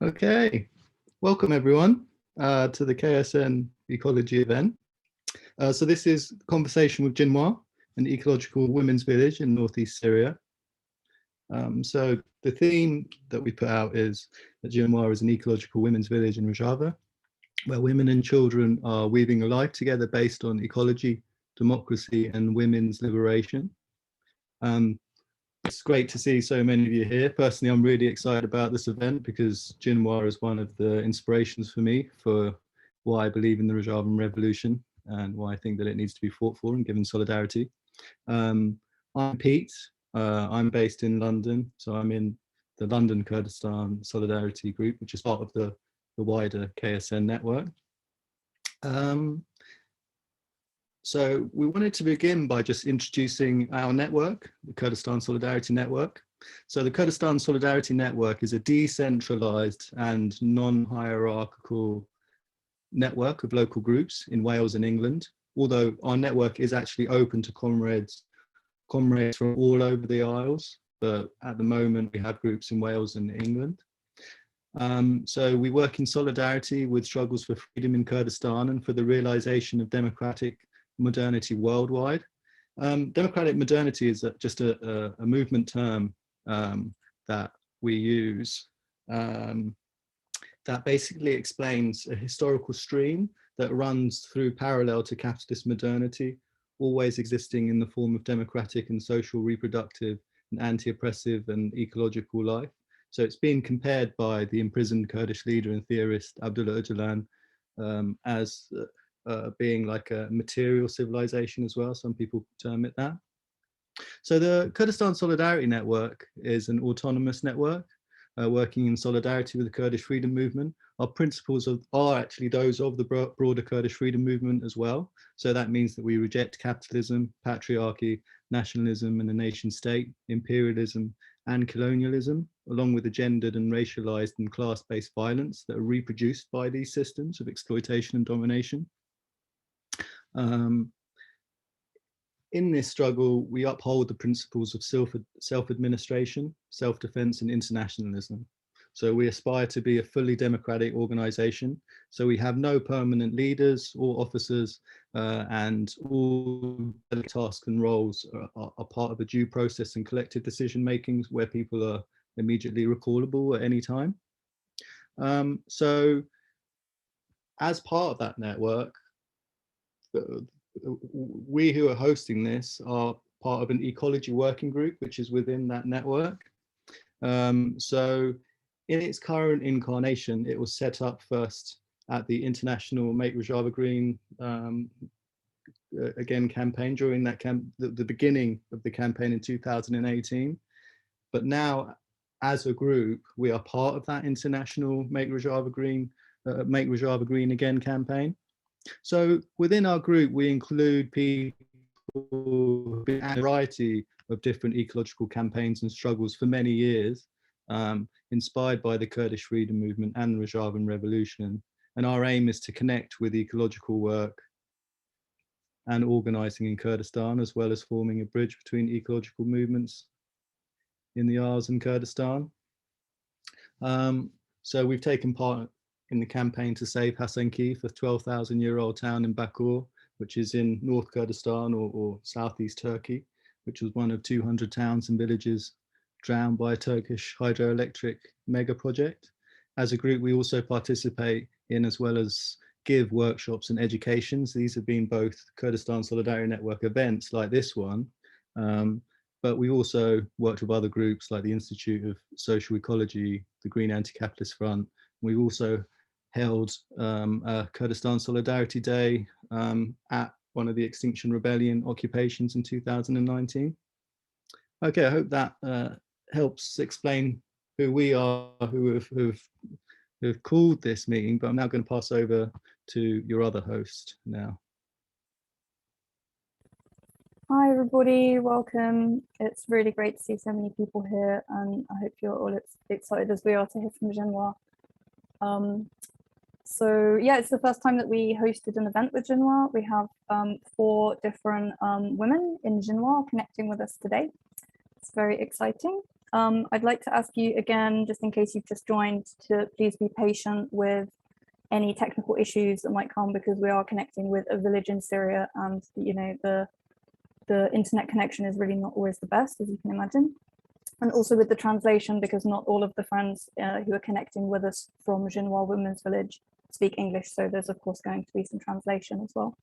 Okay, welcome everyone to the KSN Ecology event. So this is Conversation with Jinwar, an ecological women's village in northeast Syria. So the theme that we put out is that Jinwar is an ecological women's village in Rojava, where women and children are weaving a life together based on ecology, democracy and women's liberation. It's great to see so many of you here. Personally, I'm really excited about this event because Jinwar is one of the inspirations for me for why I believe in the Rojavan revolution and why I think that it needs to be fought for and given solidarity. I'm Pete. I'm based in London, so I'm in the London Kurdistan Solidarity Group, which is part of the wider KSN network. So we wanted to begin by just introducing our network, the Kurdistan Solidarity Network. So the Kurdistan Solidarity Network is a decentralized and non-hierarchical network of local groups in Wales and England, although our network is actually open to comrades from all over the Isles, but at the moment we have groups in Wales and England. So we work in solidarity with struggles for freedom in Kurdistan and for the realization of democratic modernity worldwide. Democratic modernity is just a movement term that we use that basically explains a historical stream that runs through parallel to capitalist modernity, always existing in the form of democratic and social, reproductive and anti-oppressive and ecological life. So it's been compared by the imprisoned Kurdish leader and theorist Abdullah Öcalan as being like a material civilization as well. Some people term it that. So the Kurdistan Solidarity Network is an autonomous network working in solidarity with the Kurdish freedom movement. Our principles are actually those of the broader Kurdish freedom movement as well. So that means that we reject capitalism, patriarchy, nationalism and the nation state, imperialism and colonialism, along with the gendered and racialized and class-based violence that are reproduced by these systems of exploitation and domination. In this struggle, we uphold the principles of self-administration, self-defense and internationalism. So we aspire to be a fully democratic organization. So we have no permanent leaders or officers and all tasks and roles are part of a due process and collective decision making where people are immediately recallable at any time. So as part of that network, we who are hosting this are part of an ecology working group, which is within that network. So in its current incarnation, it was set up first at the International Make Rojava Green again campaign during that the beginning of the campaign in 2018. But now as a group, we are part of that International Make Rojava Green Again campaign. So within our group, we include people in a variety of different ecological campaigns and struggles for many years, inspired by the Kurdish freedom movement and the Rojavan revolution. And our aim is to connect with ecological work and organizing in Kurdistan, as well as forming a bridge between ecological movements in the Isles and Kurdistan. So we've taken part in the campaign to save Hasankeyf, a 12,000-year-old town in Bakur, which is in North Kurdistan or southeast Turkey, which was one of 200 towns and villages drowned by a Turkish hydroelectric mega project. As a group, we also participate in, as well as give workshops and educations. These have been both Kurdistan Solidarity Network events like this one, but we also worked with other groups like the Institute of Social Ecology, the Green Anti-Capitalist Front. We've also held a Kurdistan Solidarity Day at one of the Extinction Rebellion occupations in 2019. Okay, I hope that helps explain who we are, who've called this meeting, but I'm now going to pass over to your other host now. Hi everybody, welcome. It's really great to see so many people here, and I hope you're all as excited as we are to hear from Jinwar. So yeah, it's the first time that we hosted an event with Jinwar. We have 4 different women in Jinwar connecting with us today. It's very exciting. I'd like to ask you again, just in case you've just joined, to please be patient with any technical issues that might come, because we are connecting with a village in Syria, and the internet connection is really not always the best, as you can imagine. And also with the translation, because not all of the friends who are connecting with us from Jinwar Women's Village speak English, so there's of course going to be some translation as well.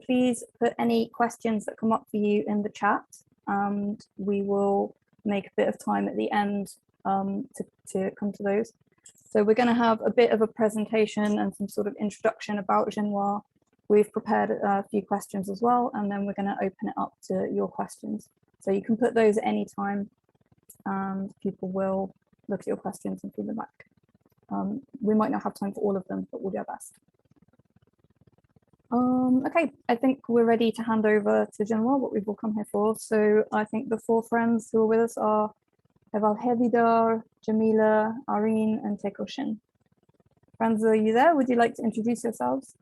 Please put any questions that come up for you in the chat, and we will make a bit of time at the end to come to those. So we're going to have a bit of a presentation and some sort of introduction about Jinwar. We've prepared a few questions as well, and then we're going to open it up to your questions. So you can put those at any time, and people will look at your questions and feed them back. We might not have time for all of them, but we'll do our best. Okay, I think we're ready to hand over to Jinwar, what we've all come here for. So I think the four friends who are with us are Eval Hevidar, Jamila, Areen, and Tekoshin. Friends, are you there? Would you like to introduce yourselves?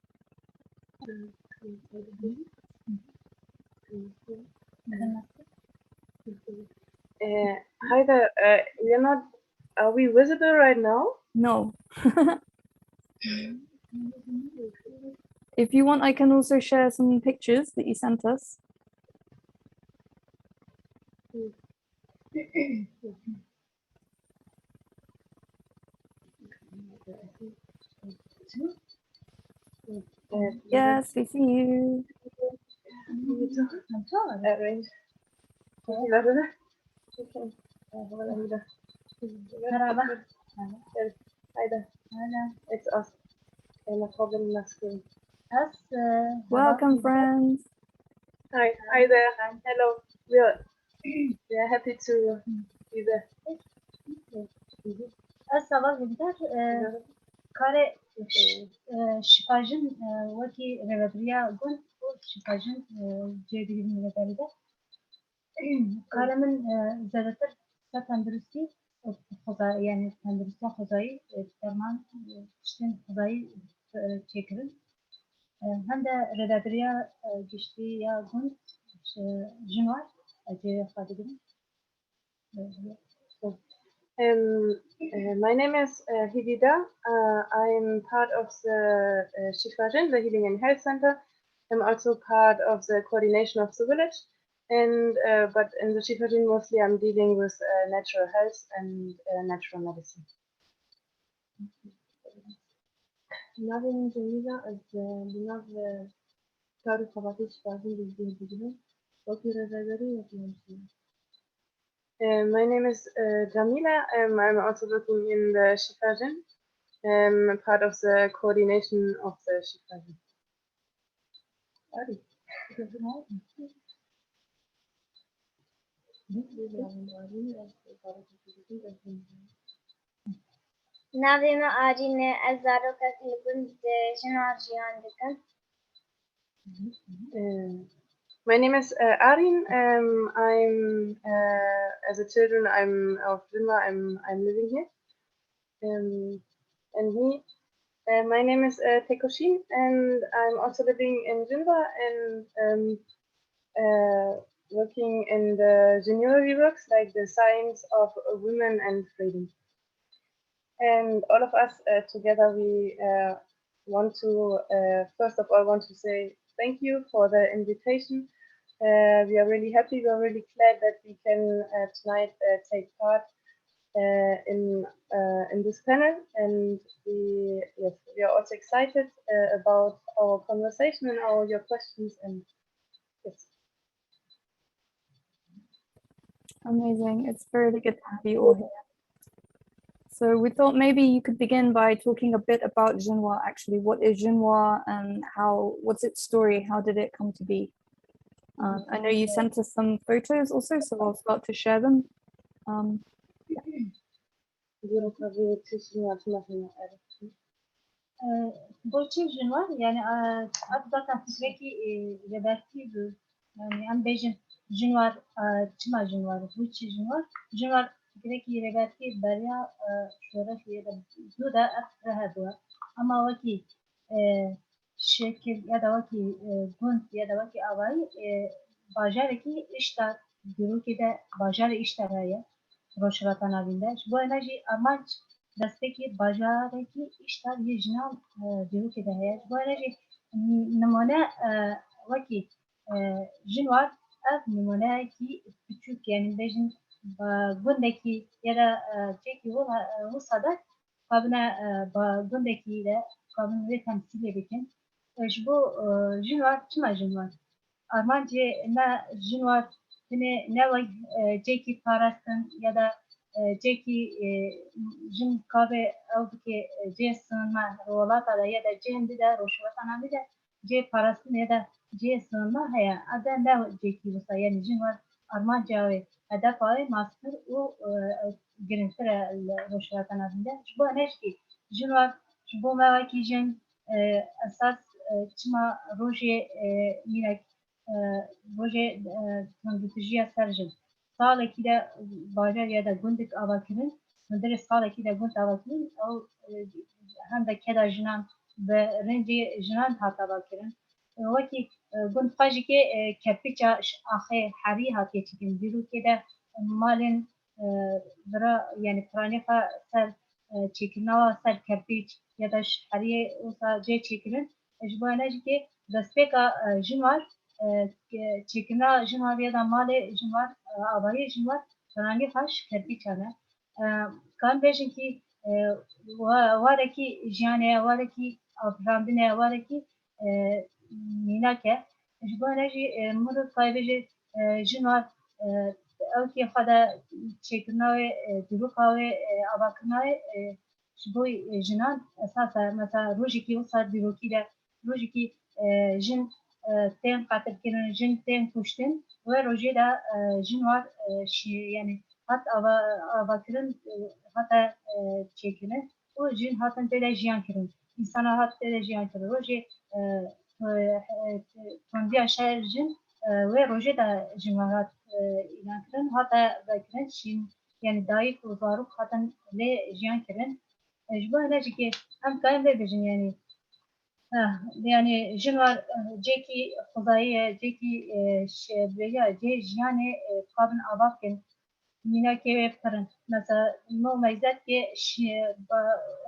Hi there. You're not. Are we visible right now? No. If you want, I can also share some pictures that you sent us. Yes, we see you. It's us. Welcome, friends. Hi there. Hello. We are happy to be there. Kare şifajın vaki revabriya gun o şifajın cedidin revabriyada karemin zadatar sa tandrusti xoda yani tandrusti xodayı derman işten xodayı çekirin hem de revabriya geçti ya gun Jinwar acı xadigin. My name is Hidida. I'm part of the Shifajin, the Healing and Health Center. I'm also part of the coordination of the village, and but in the Shifajin mostly I'm dealing with natural health and natural medicine. My name is Jamila. I'm also working in the Shifajin, part of the coordination of the Shifajin. Navime Arine Ezaro Katilbun Jinwar Jihandikan. My name is Arin. I'm as a children. I'm of Jinwar. I'm living here. And me. My name is Tekoshin, and I'm also living in Jinwar and working in the genealogy works like the science of women and freedom. And all of us together, we want to first of all want to say thank you for the invitation. We are really happy. We are really glad that we can tonight take part in this panel, and we are also excited about our conversation and your questions. And yes. Amazing. It's really good to have you all here. So we thought maybe you could begin by talking a bit about Jinwar. Actually, what is Jinwar and what's its story? How did it come to be? I know you sent us some photos also, so I'll start to share them. Bolçev Jinwar yani adı zaten fikreki reberti yani am bejin Jinwar çima Jinwar bu Jinwar Jinwar fikreki reberti barya şöhret ya da da atrahadwa ama vaki şekil ya da vaki gun ya da vaki avay bajareki işta diroki de bajar işleraya roşratan abinde. Bu enerji amaç desteki bajareki işler yejnal diroki de heye. Bu enerji numune vaki jinwar ev numune ki küçük yani bejin gundeki ya da çeki olsa da kabine gundeki de kabine ve temsil edikin. Bu jinwar çima jinwar. Armancı ne jinwar ne var çeki parasın ya da çeki jin kahve avdaki sığınma rolata da ya da cendi de roşvatan abi de ce parasın ya da ce sığınma haya adan ne çeki olsa yani jinwar armancı ve hedef ay master o girintir roşvatan abi de bu ne ki jinwar bu mevaki jin esas çima roje mirak roje tandutijiya serjin salekî de bajar ya da gundik avakirin hundirê salekî de gund avakirin ew hem de keda jinan bi rengê jinan hat avakirin wekî gund xwe jî kê kerpîça axê herî hatiye çêkin dîrokê de malên bira yani piranî xwe ser çêkirina ser kerpîç ya da heriyê wisa cê çêkirin ji bo hene jî kê destpêka jinwar çêkirina jinwar ya da malê jinwar avayê jinwar piranî xweş kerpîçan e kan bêjin kî warekî jiyanê ye warekî avirandinê ye warekî mînak e ji bo hene jî mirov kaybêje jinwar ew kê xwe de çêkirina wê dîroka wê avakirina wê ji bo jinan esas e mesela rojekî wisa dîrokî de rojekî jin tên qatilkirin jin tên kuştin ve rojê de jinwar yani hat avakirin hata çêkirin û jin hatin têde jiyan kirin insana hat têde jiyan kirin rojê tondiya şer jin ve rojê de jinwar hat îlan kirin hata vekirin şîn yani dayîk û zarok hatin lê jiyan kirin ji bo hene jî kê em karin vê bijin yani jinwar cekî xwedayî ye cekî cê jiyanê kabin avakin mînakê wê pirin mesela no meyzekê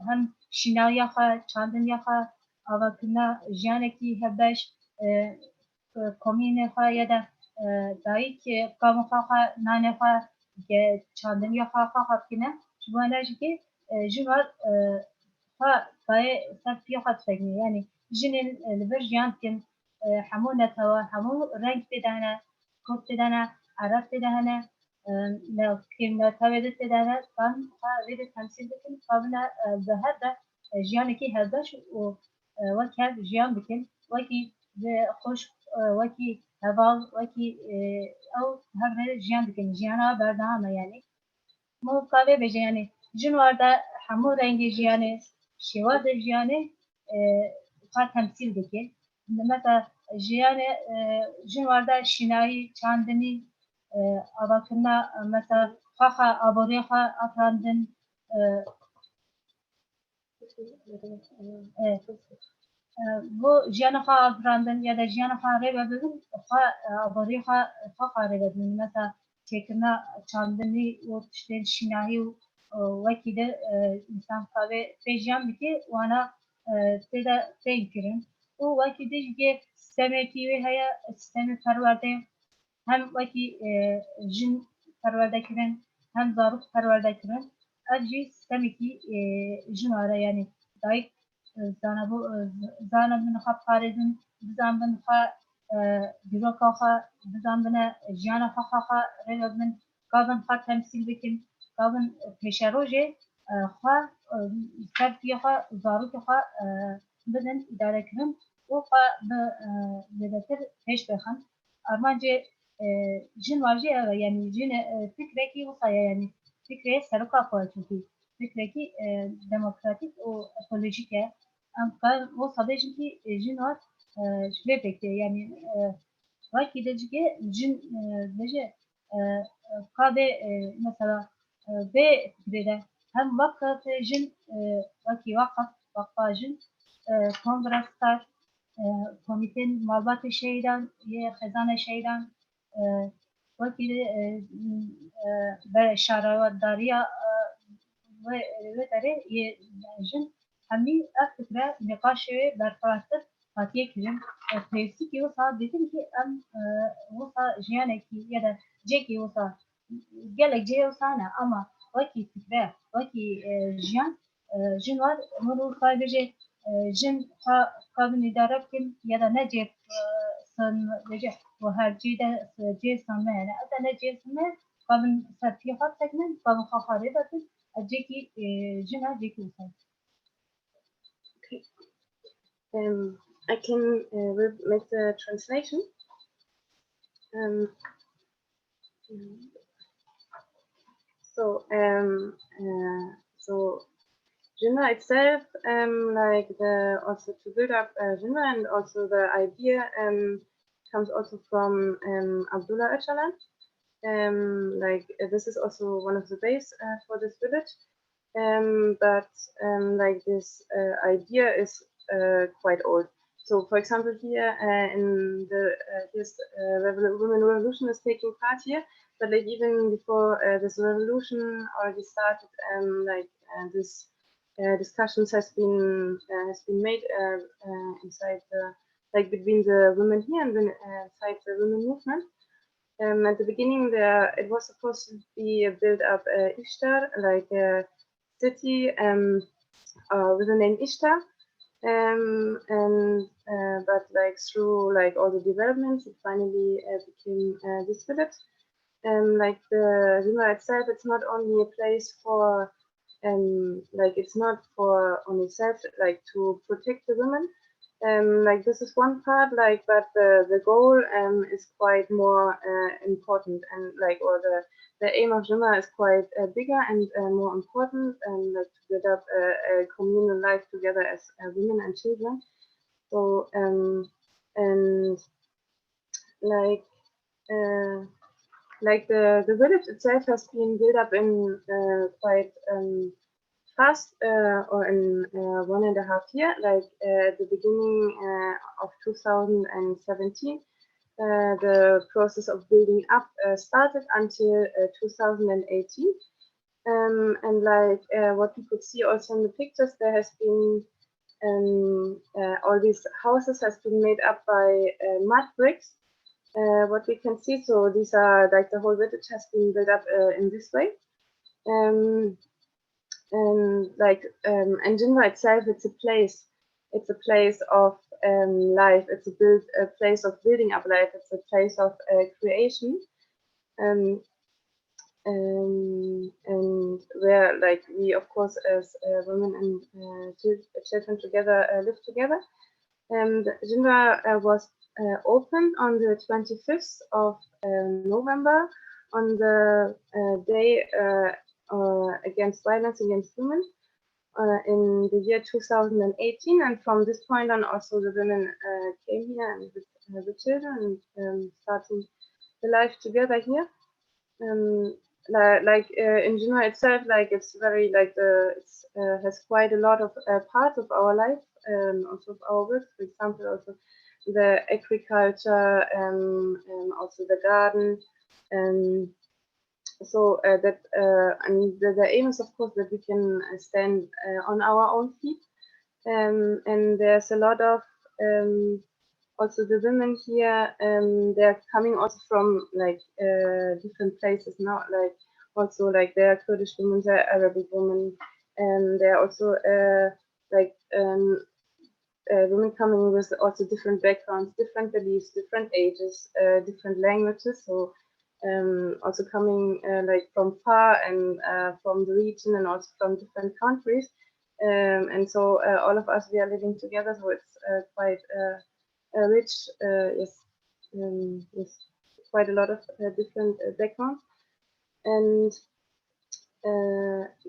hem şînawiya xwe çandiniya xwe avakirina jiyanekî hevbeş komînê xwe ya da dayîk kavên xwe nanê xwe çandiniya xwe xwe bikine ji bo hene jî kê jinwar xwe dayê ser pîya xwe disekine yani jinên li vir jiyan dikin hemû netewe hemû reng têde hene kod têde hene ereb têde hene netewê de têde hene kan xwe vê de temsîl dikin kabine bi her de jiyanekî hevbeş û wek hev jiyan bikin wekî xweş wekî heval wekî ew hev re jiyan dikin jiyana berdewam e yani mirov ka vê bêje yani jinwar de hemû rengê jiyanê şêwazê jiyanê xwe temsîl dike mesela jiyanê jinwar de şînayî çandinî avakirina mesela xwe aboriyê xwe afirandin bu jiyana xwe afirandin ya da jiyana xwe rê vebibin xwe aboriyê xwe rê vebibin mesela çêkirina çandinî û tiştên şînayî û wekî de însan xwe vê jiyan bike wana têde tên kirin û wekî de jî kê sistemekî wê heye sistemê perwerde hem wekî jin perwerde kirin hem zarok perwerde kirin ev jî sistemekî jinwar e yani dayîk zanin xwe parêzin bizanbin xwe dîroka xwe bizanbine jiyana xwe rê vebin gavin xwe temsîl bikin gavin pêşerojê xwe ser pîya xwe zarokê xwe bidin îdarekirin û xwe bi zêdetir pêş bixin armancê jinwar jî ew e yani jinê fikrekî wisa ye yani fikrê seroka xwe çünkü fikrekî demokratîk û ekolojik e em karin wisa bêjin kî jinwar ji vê pêkê yani wekî de jî kê jin bêje ka vê mesela vê fikrê de hem wekî jin wekî waqfa jin kongrestar komîtên malbatê şehîdan yê xêzana şehîdan وكي بشارة داريا وترى يجن همي أفكرة نقاش برفراتر هاتيه كريم پرسي كي وصا ديتم كي أم وصا جيانكي يدا جيكي وصا قالك جي وصانا أما وكي فكرة وكي جيان جنوار مرور خارجي جن قابل إدارة كم يدا نجيب سن نجيب وهرجي ده جي سنة أتا نجيب سنة قابل سرتيخات تكمن قابل خفاري باتن جيكي جنا جيكي وصا. I can make the translation. So Jinwar itself, like also to build up Jinwar, and also the idea comes also from Abdullah Öcalan. Like this is also one of the base for this village. But like this idea is quite old. So, for example, here in the women revolution is taking part here, but like even before this revolution already started, like this discussions has been made inside the like between the women here and inside the women movement. At the beginning, it was supposed to be built up Ishtar, like a city with the name Ishtar, but like through like all the developments, it finally became this village. Like the Jinwar itself, it's not only a place for like it's not for only self like to protect the women. Like this is one part, like, but the goal is quite more important, and like, or the aim of Jinwar is quite bigger and more important, and like to build up a communal life together as women and children. So and like the village itself has been built up in quite fast or in 1.5 years, like at the beginning of 2017. The process of building up started until 2018. And like what you could see also in the pictures, there has been all these houses has been made up by mud bricks. What we can see, so these are like the whole village has been built up in this way. And like and Jinwar itself, it's a place of life. It's a place of building up life. It's a place of creation, and where like we of course as women and children together live together. And Jinwar was opened on the 25th of November, on the day against violence against women in the year 2018. And from this point on, also the women came here and with the children and starting the life together here. Like in Jinwar itself, like it's very like has quite a lot of parts of our life, also of our work. For example, also the agriculture, also the garden, so that and the aim is of course that we can stand on our own feet, and there's a lot of also the women here, they're coming also from like different places now, like also like there are Kurdish women, there are Arabic women, and there are also like women coming with also different backgrounds, different beliefs, different ages, different languages. So also coming like from far and from the region, and also from different countries. And so all of us, we are living together. So it's quite rich, yes, quite a lot of different backgrounds. And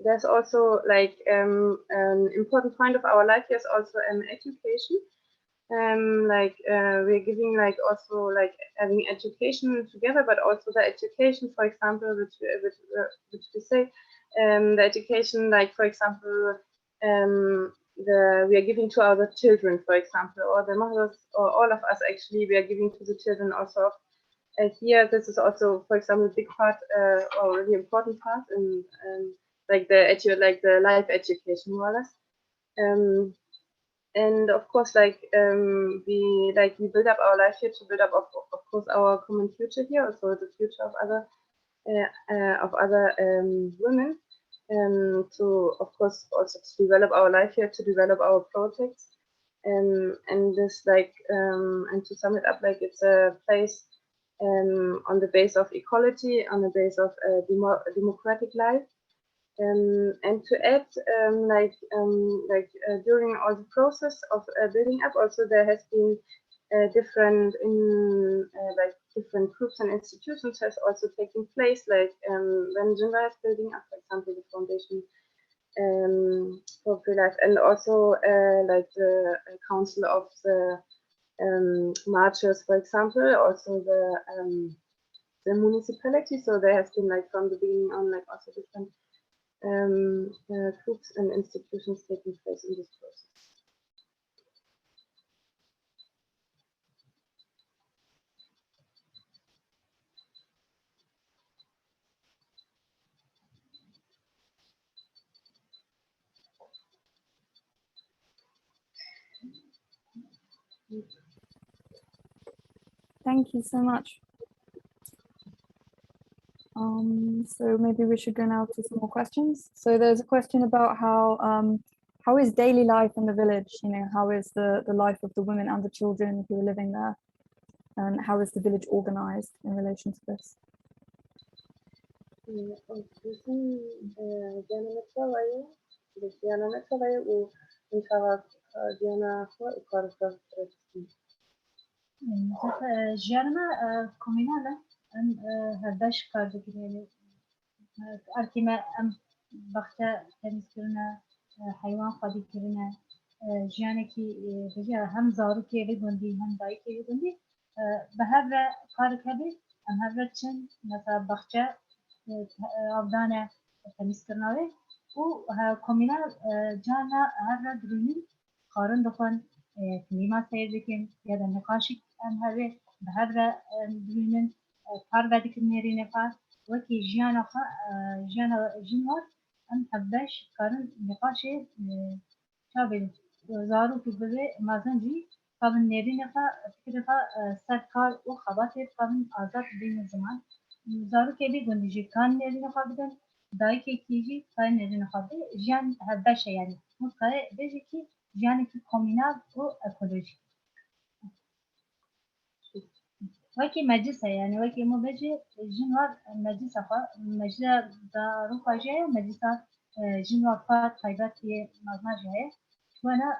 there's also like an important point of our life here is also education. Like we're giving like also like having education together, but also the education, for example, which we say, the education, like for example, we are giving to our children, for example, or the mothers, or all of us actually, we are giving to the children also here, this is also, for example, a big part or really important part in like the life education, more or less. And of course, like we build up our life here to build up, of course, our common future here, also the future of other women. To, of course, also to develop our life here, to develop our projects. And this, like, and to sum it up, like, it's a place on the base of ecology, on the base of democratic life. And to add, during all the process of building up, also there has been different groups and institutions has also taken place, like when Jinwar is building up, for example, the foundation for free life, and also like the council of the marchers, for example, also the municipality. So there has been, like, from the beginning on, like, also different groups and institutions taking place in this process. Thank you so much. So maybe we should go now to some more questions. So there's a question about how is daily life in the village? You know, how is the life of the women and the children who are living there, and how is the village organized in relation to this? ژیانە کۆمینالە ئەم هەرداش کار دەگرێت ئەرکیمە ئەم بەختە تەمیزکردنە حیوان خواردیکردنە ژیانێکی بەجیا هەم زاروکێ گوندی هەم دایکێ گوندی بە هەرە کارێک هەبێت ئەم هەرە چەند مەسا بەخچە ئاودانە تەمیزکردنەوەی و کۆمینال جانا هەرە درونی قارن دەخۆن کلیما سیر دکن یا در نقاشی ام هره به هر درونن کار بدیکنیری نفر وکی جیان جنوار ام حبش کارن نقاشی چابل زارو که بده مازنجی قابل نیری نفر فکر سر کار و خباتی قابل آزاد بین زمان زارو که بی گندیجی کان نیری نفر بدن دایی که کیجی کار نیری نفر بده جیان حبش یعنی مطقه بیجی که جیانی که کامینال و اکولوژی وکی مجلسه یعنی وکی ما بجی جنوار مجلسه خواه مجلسه دارو خواهجه مجلسه جنوار خواه خیبتی مزناجه هست وانا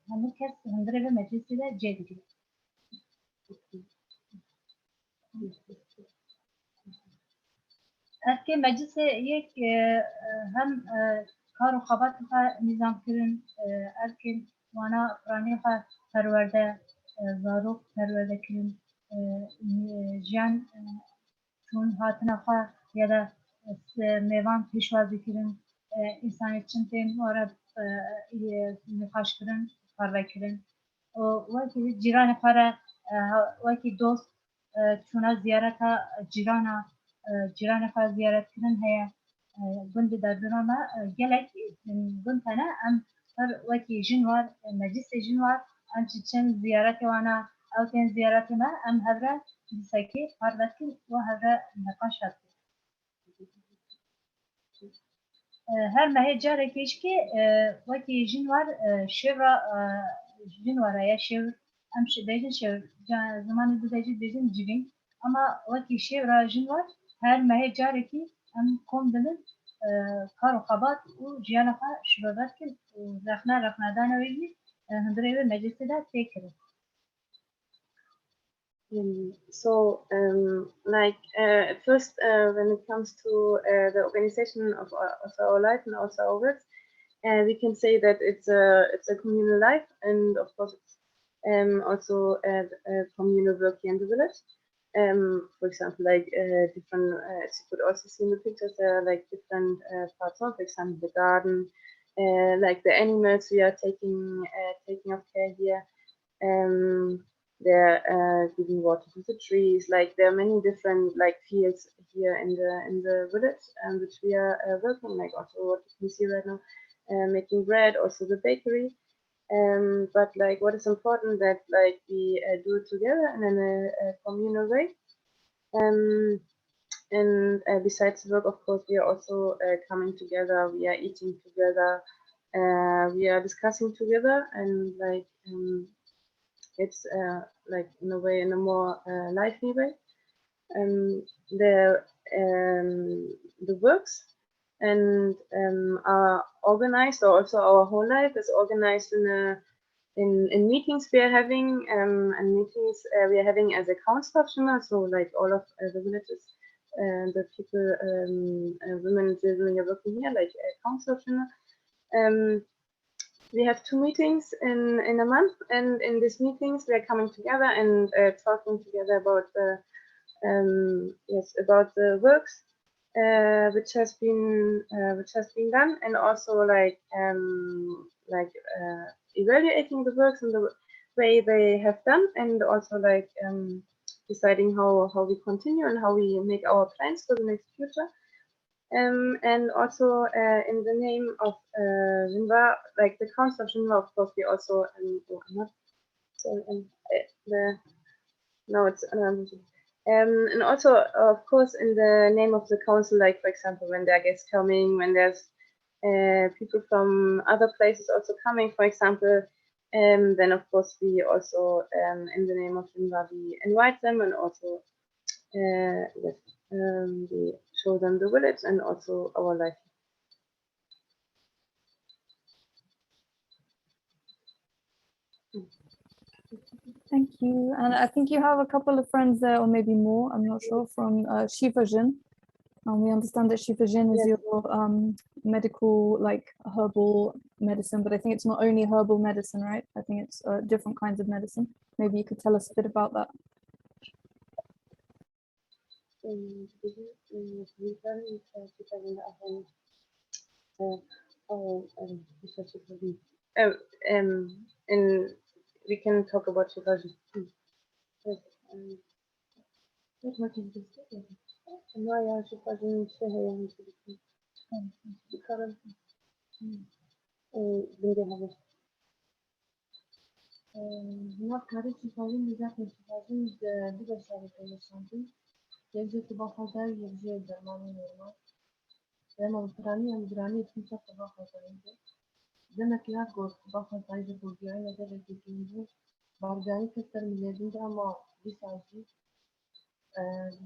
همه کس هندره به مجلسه ده جه دیگه ارکه مجلسه یک هم کار و خبات خواه نظام کرن ارکه وانا فرانی خواه پرورده زاروک پرورده کرن جان چون هاتنا خواه یا دا میوان پیشوازی کرن انسانی چنتین وارد نقاش کرن پرده کرن وکی جیران خواه وکی دوست چونه زیارت جیران خواه زیارت کرن هیا گند در دنما گلک گندنا ام هر وکی جنوار مجلس جنوار ام چند زیارت وانا او تن زیارت ما ام هذا بسكي فردكن وهذا نقاشات هر ما هي جارة كيشكي وكي جنوار شورا جنوار يا شور ام شبيجن شور زمان بداجي بيجن جبين اما وكي شورا جنوار هر ما هي جارة كي ام كون دلن كارو خبات وجيانها شبابات كن رخنا دانا ويجي هندريو مجلس دا تيكرو At first, when it comes to the organization of our life and also our works, we can say that it's a communal life, and of course, it's also a communal work here in the village. For example, like different, as you could also see in the pictures, there are like different parts of, for example, the garden, like the animals we are taking of care here. they're giving water to the trees. Like there are many different like fields here in the village, which we are working. Like also what you can see right now, making bread, also the bakery. But like what is important that like we do it together and in a communal way. And besides work, of course, we are also coming together. We are eating together. We are discussing together, and like it's like in a way, in a more lively way. The the works and are organized, or also our whole life is organized in meetings we are having, and meetings we are having as a council of Jinwar. So like all of the villages, the people, women, children are working here, like a council of Jinwar. We have 2 meetings in a month, and in these meetings we are coming together and talking together about the about the works which has been done, and also like evaluating the works in the way they have done, and also like deciding how we continue and how we make our plans for the next future. And also in the name of Jinwar, like the council of Jinwar, of course, we also oh, I'm not sorry, the no, it's and also of course in the name of the council, like for example when there are guests coming, when there's people from other places also coming, for example, then of course we also in the name of Jinwar we invite them, and also yes, we show them the village and also our life. Thank you. And I think you have a couple of friends there, or maybe more, I'm not sure, from Shifa Jin. We understand that Shifa Jin is Yes. your medical, like herbal medicine, but I think it's not only herbal medicine, right? I think it's different kinds of medicine. Maybe you could tell us a bit about that. And we can talk about Shifa Jin. What is this? Noir, Shifa Jin, هناك كارثة شفاهين بذات الشفاهين دبل شاركة للشامبي يجي طباخة داي يجي درماني نورمال لما مفرانية مدرانية تنشف طباخة داي زنا كيات قول طباخة داي جبو بيعينا داي تكينبو بارجاني كتر مليادين دا ما بيساجي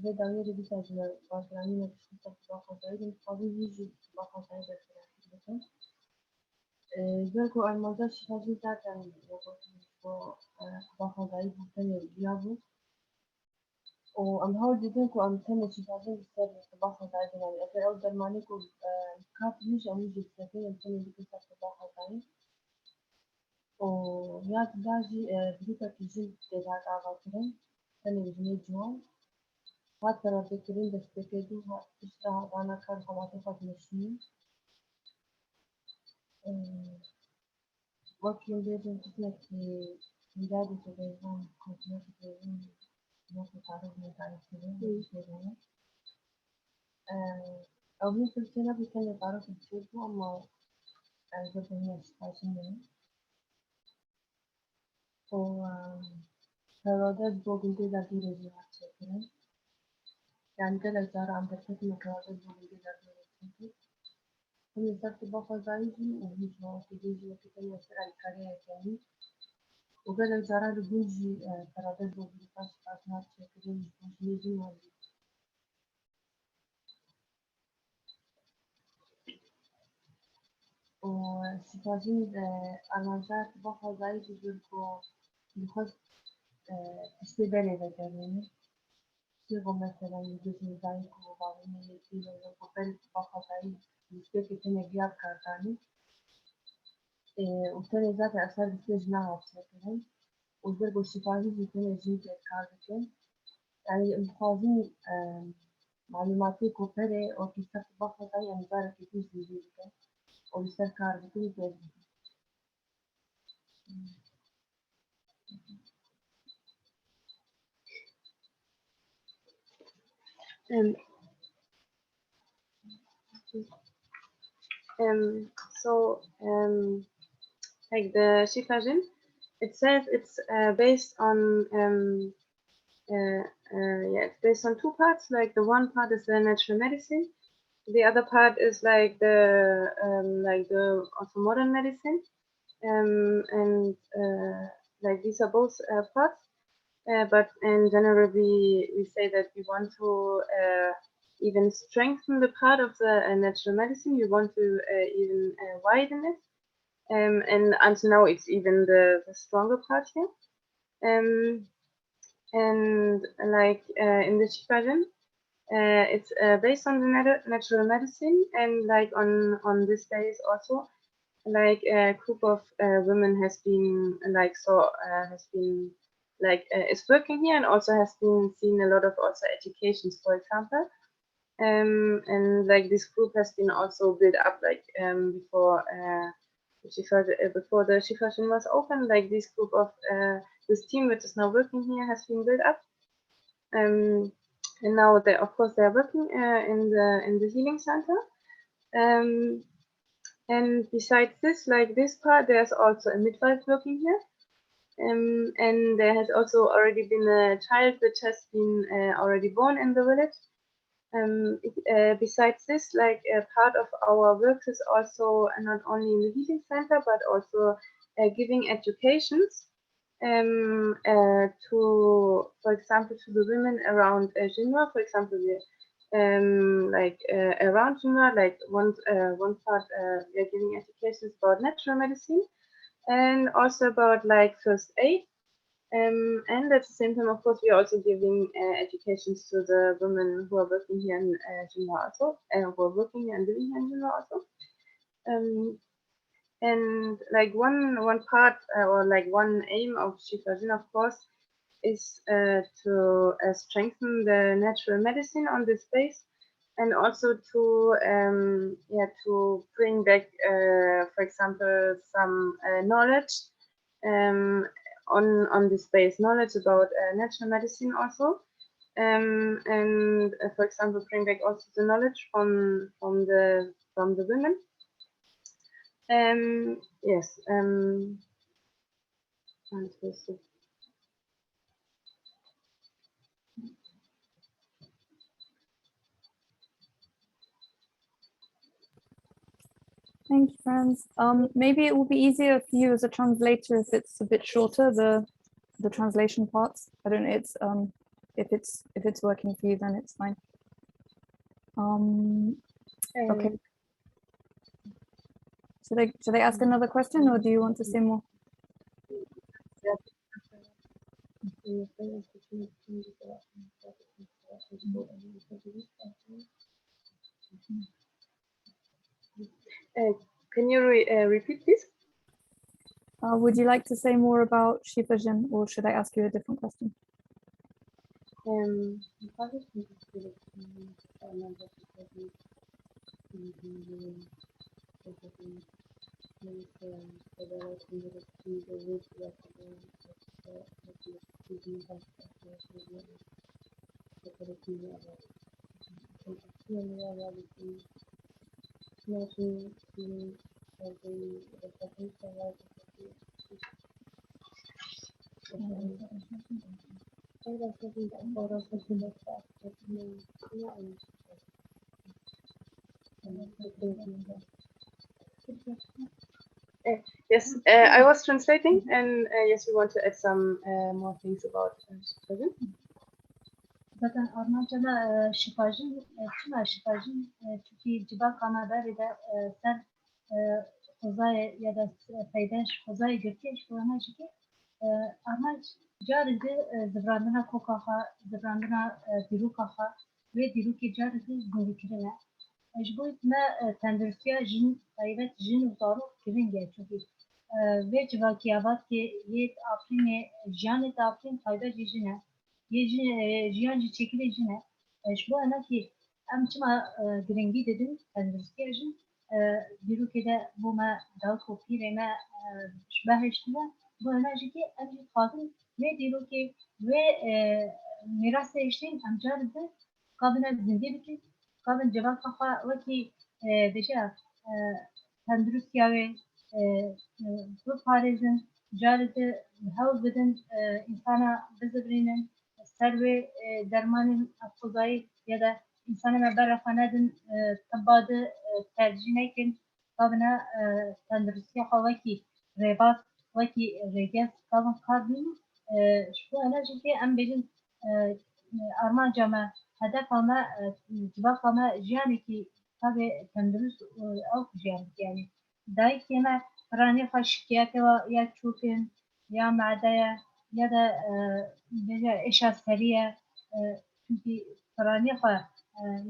زي دانية بيساجي بارجاني نتشف طباخة داي مفاضي يجي طباخة داي بس زرقو الموضوع شفاهين تاعتن طباخة داي بوتاني بيابو وأم هاو ديدنكو أم تاني شفاهين بسر طباخة داي يعني أكيد أو درمانيكو كافيش أم يجي بسكين أم تاني بكسر طباخة داي وياك داجي بديتا كيجي تداك آغاكرين تاني بجني جوان هات ترى بكرين بس بكيدو هات تشتها رانا كان حماتي مشين وكين بيجن تسنك مدادي تبيزان كنتنا تبيزان ناكو تعرف مدادي تبيزان أو مثل كنا بيكون تعرف تشوفه أما جدا هي شفاشين وكرادات بوغن تيدا في رجيعات شكرا يعني كده زارة عم تركز مكرادات بوغن تيدا في رجيعات هم يسافر باخو زايجي وهي جواتي بيجي وكتن يسرع الكارية يعني وقال زارة بيجي كرادات بوغن تيدا شفاشنات شكرا يجي وهي وشفاشين المنزات باخو زايجي بيركو بخص تشتبالي ذكريني سيغو مثلا يجوز مزايك وبعضين يكيلو يقبل باخو زايج يشتكي تاني جياب كارتاني وتاني ذات أثار بسجنها بشكل وزرقو الشفاهي تاني جيد كارتين يعني مخازين معلوماتي كوبري وكيسر باخو زايج يعني بارك يكيز بيجيبك وبيسر كارتين بيجيبك Um, like the Shifajin, it says it's based on it's based on two parts. Like the one part is the natural medicine, the other part is like the also modern medicine, and like these are both parts. But in general, we say that we want to even strengthen the part of the natural medicine. We want to even widen it. And until now, it's even the stronger part here. And like in the Shifajin, it's based on the natural medicine, and like on this days also, like a group of women has been is working here, and also has been seen a lot of also educations, for example. And like this group has been also built up like before the Shifajin was open. Like this group of this team which is now working here has been built up. And now they, of course, they are working in the healing center. And besides this, like this part, there's also a midwife working here. And there has also already been a child which has been already born in the village. Besides this, like a part of our work is also not only in the healing center, but also giving educations to, for example, to the women around Jinwar. For example, around Jinwar, like one part we are giving educations about natural medicine, and also about like first aid. And at the same time, of course, we are also giving educations to the women who are working here in Jinwar also, who are working and living here in Jinwar also. And like one part or like one aim of Shifajin, of course, is to strengthen the natural medicine on this base, and also to to bring back, for example, some knowledge on this base, knowledge about natural medicine also, and for example, bring back also the knowledge from the women. Yes. Thank you, friends. Maybe it will be easier for you as a translator if it's a bit shorter, the translation parts. I don't know. It's if it's working for you, then it's fine. Okay. Should I ask another question, or do you want to say more? Can you repeat this? Would you like to say more about Shifajin, or should I ask you a different question? Yes, I was translating, and yes, we want to add some more things about Shifajin. Zaten Arnavca'da şifacın, tüm şifacın çünkü cibal kanadari de sen kozaya ya da feydeş kozaya götüş kullanma çünkü Arnav caride zibrandına kokaha, zibrandına dirukaha ve diruki caride gülükirine. Bu itme tendürsiya jin, ayret jin uzaru kiringe çünkü ve civakiyavat ki yet Afrine, janet Afrin fayda jine. Jiyan çekileceğine şu ana ki em çima giringi dedim tendristiyajın bir ülkede bu ma dal kopire ma şbaheştine bu ana ki em fazla ve diyor ki ve miras eşin amcardı قابنا زندگی بکن قابن جواب خوا وکی دجا تندرستی آوه دو پارێزن جارت هەوڵ بدن ئینسانە بزبرێنن سەروێ دەرمانên ئەفقۆزایی یادا ئینسانە بەرەخوا نەدن تەبادە تەرجیح نەکەن قابنە تەندروستیە خوا وەکی ڕێباز وەکی ڕێگەز قابن قابلین شبۆ ئەنەژێکێ ئەم بێژن ئارمانجا me hedefا me civaxa me jiyanekî tabe tendurist ew jiyan yani dayîkê me piranî xwe şikayetê ya çûkin ya medeya ya da êşa serî ye çünkü piranî xwe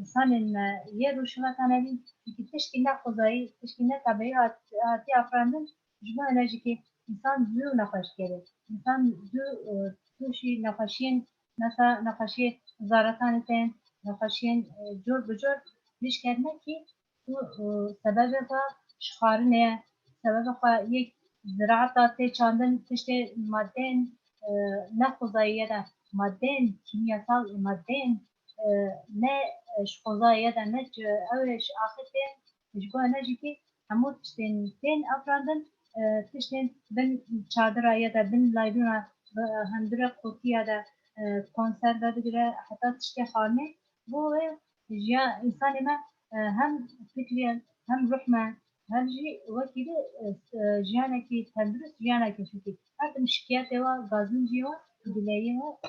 insanên me yê rûşivetan evîn çünkü tiştî ne xwezayî tiştî ne tabeî hatiye afirandin ji bo enerjikê insan zû nexweşgerê insan zû tûşî nexweşiyên mesela nexweşiyê zaretanê tên nexweşiyên cor bi cor pêşketine ki û sebebê xwe ji xwarinê ye sebebê xwe yek ziraeta tê çandin tiştê maddeyên nexwezayî ya da maddeyên kimyasal maddeyên ne ji xwezayî ya da ne ew ê ji axîr tên ji bo enerjikê hemû tiştên tên afirandin tiştên bin çadira ya da bin laybûna hundirê qutî ya da konserve digire heta tiştê xwarinê bo wê jiya insanê me hem fikriyan hem ruh me hem jî wekî de jiyanekî tendurist jiyanekî fikî her tim şikayetê we gazin jî we dileyî we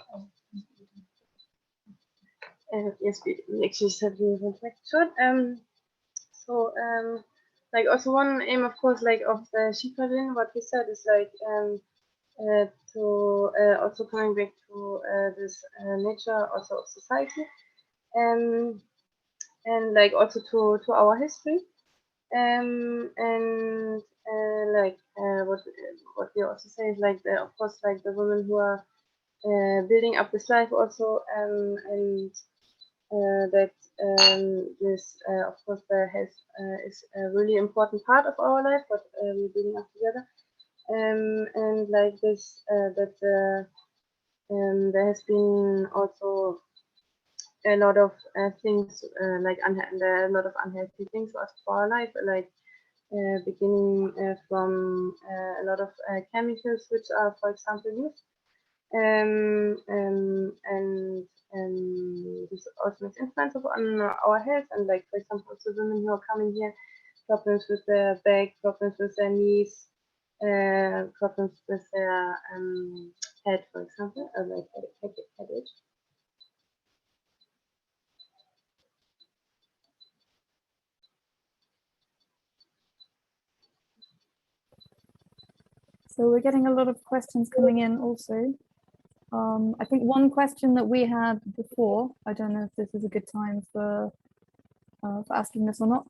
Yes, we actually said we were back to it. Like also one aim, of course, like of the Shikadin, what we said is like to also coming back to this nature also of society, and like also to our history, and like what we also say is like of course like the women who are building up this life also, and that this of course the health is a really important part of our life, but we're building up together, and like this that there has been also a lot of things like there are a lot of unhealthy things for our life, like beginning from a lot of chemicals which are, for example, used, and this also makes influence on our health, and like for example also women who are coming here, problems with their back, problems with their knees, problems with their head, for example, like headache. So we're getting a lot of questions coming in also. I think one question that we had before, I don't know if this is a good time for asking this or not.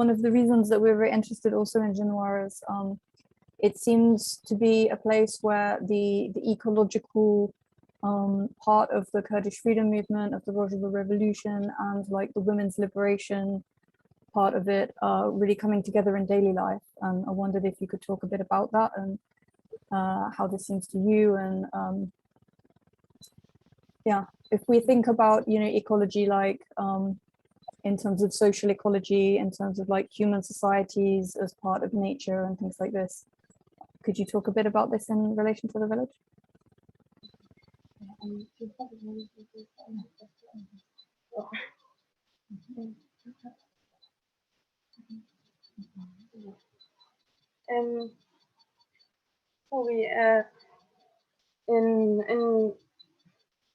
One of the reasons that we're very interested also in Jinwar is it seems to be a place where the ecological part of the Kurdish freedom movement, of the Rojava revolution, and like the women's liberation part of it are really coming together in daily life. And I wondered if you could talk a bit about that and how this seems to you. And yeah, if we think about, you know, ecology, like in terms of social ecology, in terms of like human societies as part of nature and things like this, could you talk a bit about this in relation to the village? So we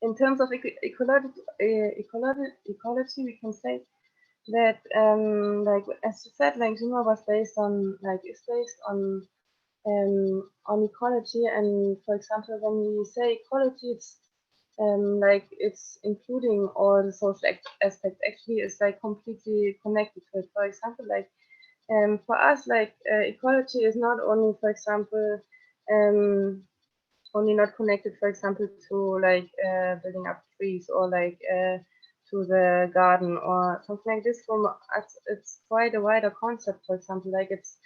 in terms of ecology, we can say that like as you said, like Jinwar was based on ecology, and for example, when we say ecology, it's like it's including all the social aspects. Actually, it's like completely connected to it. For example, like for us, like ecology is not only, for example, only not connected, for example, to like building up trees or like to the garden or something like this. From us, it's quite a wider concept. For example, like it's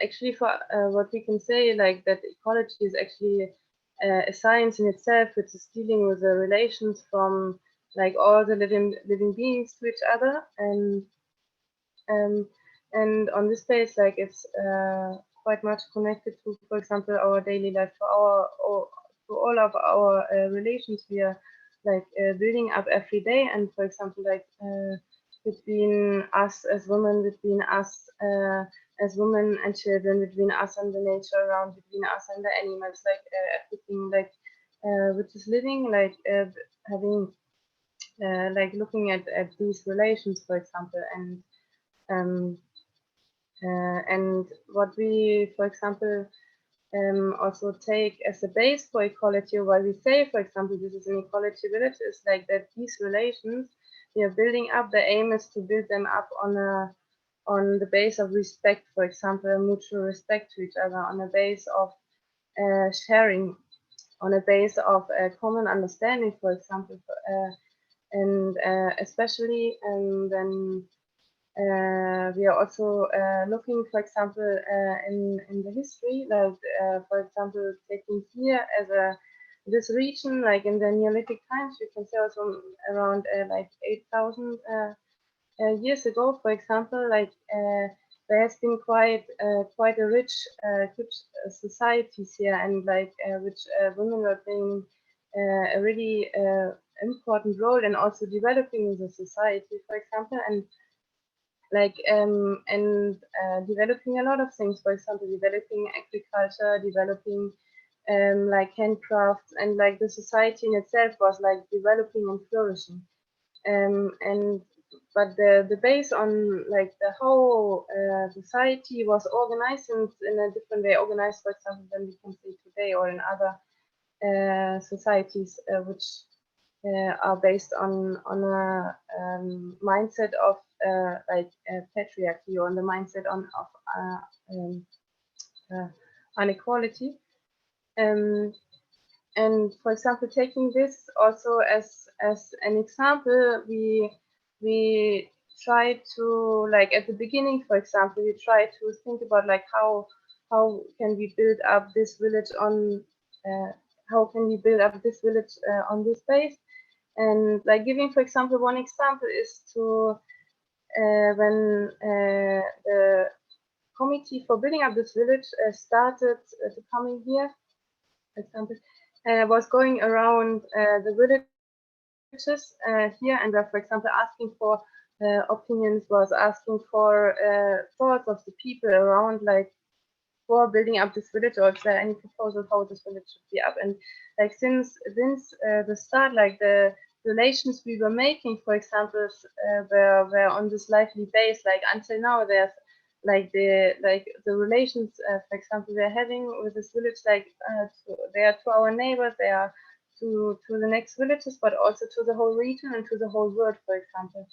actually for what we can say, like that ecology is actually a science in itself, which is dealing with the relations from like all the living beings to each other, and on this space, like it's quite much connected to, for example, our daily life, to all of our relations we are like building up every day, and for example, like between us as women, between us as women and children, between us and the nature around, between us and the animals, like everything like which is living, like having like looking at these relations, for example, and what we, for example, also take as a base for equality, why we say, for example, this is an equality village, is like that these relations we are building up, the aim is to build them up on the base of respect, for example, mutual respect to each other, on a base of sharing, on a base of common understanding, for example, and especially when we are also looking, for example, in the history, like for example, taking here as this region, like in the Neolithic times, you can say also around like 8,000 years ago, for example, like there has been quite a rich good societies here, and like which women were playing a really important role in also developing the society, for example, and like developing a lot of things, for example, developing agriculture, developing like handcrafts, and like the society in itself was like developing and flourishing, and but the base on like the whole society was organized in a different way, organized, for example, than we can see today, or in other societies which are based on a mindset of like patriarchy, or on the mindset of inequality. And for example, taking this also as an example, we try to, like at the beginning, for example, we try to think about like how can we build up this village on how can we build up this village on this base. And like giving, for example, one example is to when the committee for building up this village started to coming here, for example, was going around the villages here, and were, for example, asking for opinions, was asking for thoughts of the people around, like for building up this village, or is there any proposal how this village should be up. And like since the start, like the relations we were making, for example, were on this lively base, like until now there's like the relations, for example, we're having with this village, like they are to our neighbors, they are to the next villages, but also to the whole region and to the whole world, for example.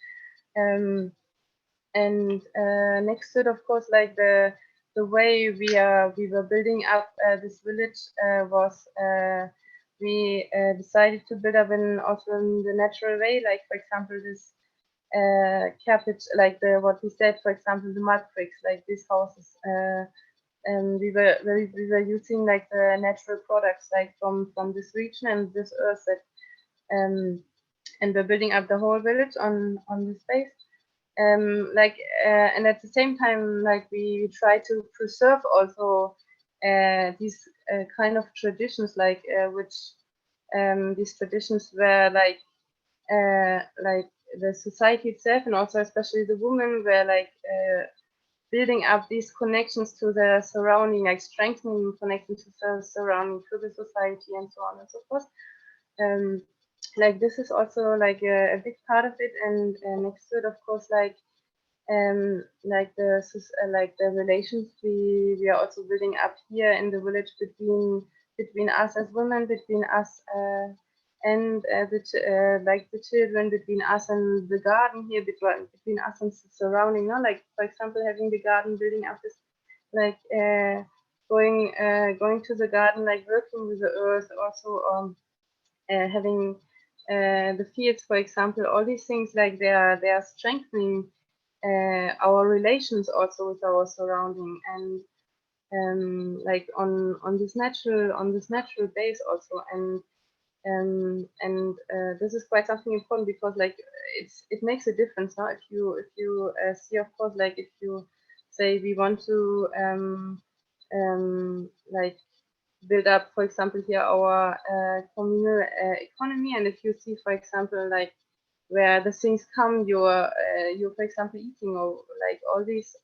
And next to it, of course, like the way we were building up this village was we decided to build up also in the natural way, like for example this cabbage, like what we said, for example, the mud bricks, like these houses. And we were using like the natural products, like from this region and this earth, that and we're building up the whole village on this base. Like and at the same time, like we try to preserve also these kind of traditions, like which these traditions were like the society itself, and also especially the women, were like building up these connections to the surrounding, like strengthening connections to the surrounding, to the society, and so on and so forth. Like this is also like a big part of it, and next to it, of course, like the relations we are also building up here in the village between us as women, between us and the children, between us and the garden here, between us and the surrounding. No? Like for example, having the garden, building up this, like going to the garden, like working with the earth, also having the fields, for example, all these things, like they are strengthening our relations also with our surrounding, and like on this natural base also. And And this is quite something important because like it makes a difference now if you see, of course, like if you say we want to like build up, for example, here our communal economy, and if you see, for example, like where the things come, you're for example eating, or like all these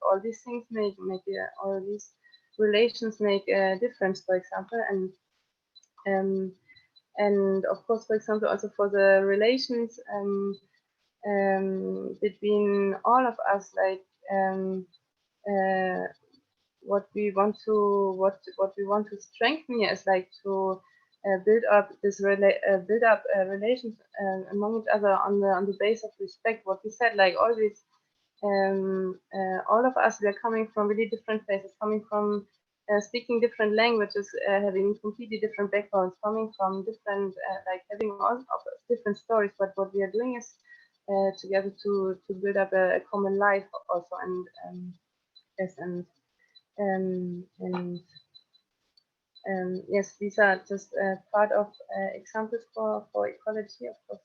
things make all these relations make a difference, for example, and of course, for example, also for the relations between all of us, like what we want to strengthen here is like to build up relations among each other on the base of respect. What we said, like always, all of us, we are coming from really different places, coming from speaking different languages, having completely different backgrounds, coming from different, like having all of different stories. But what we are doing is together to build up a common life also, and yes, yes, these are just part of examples for ecology. Of course,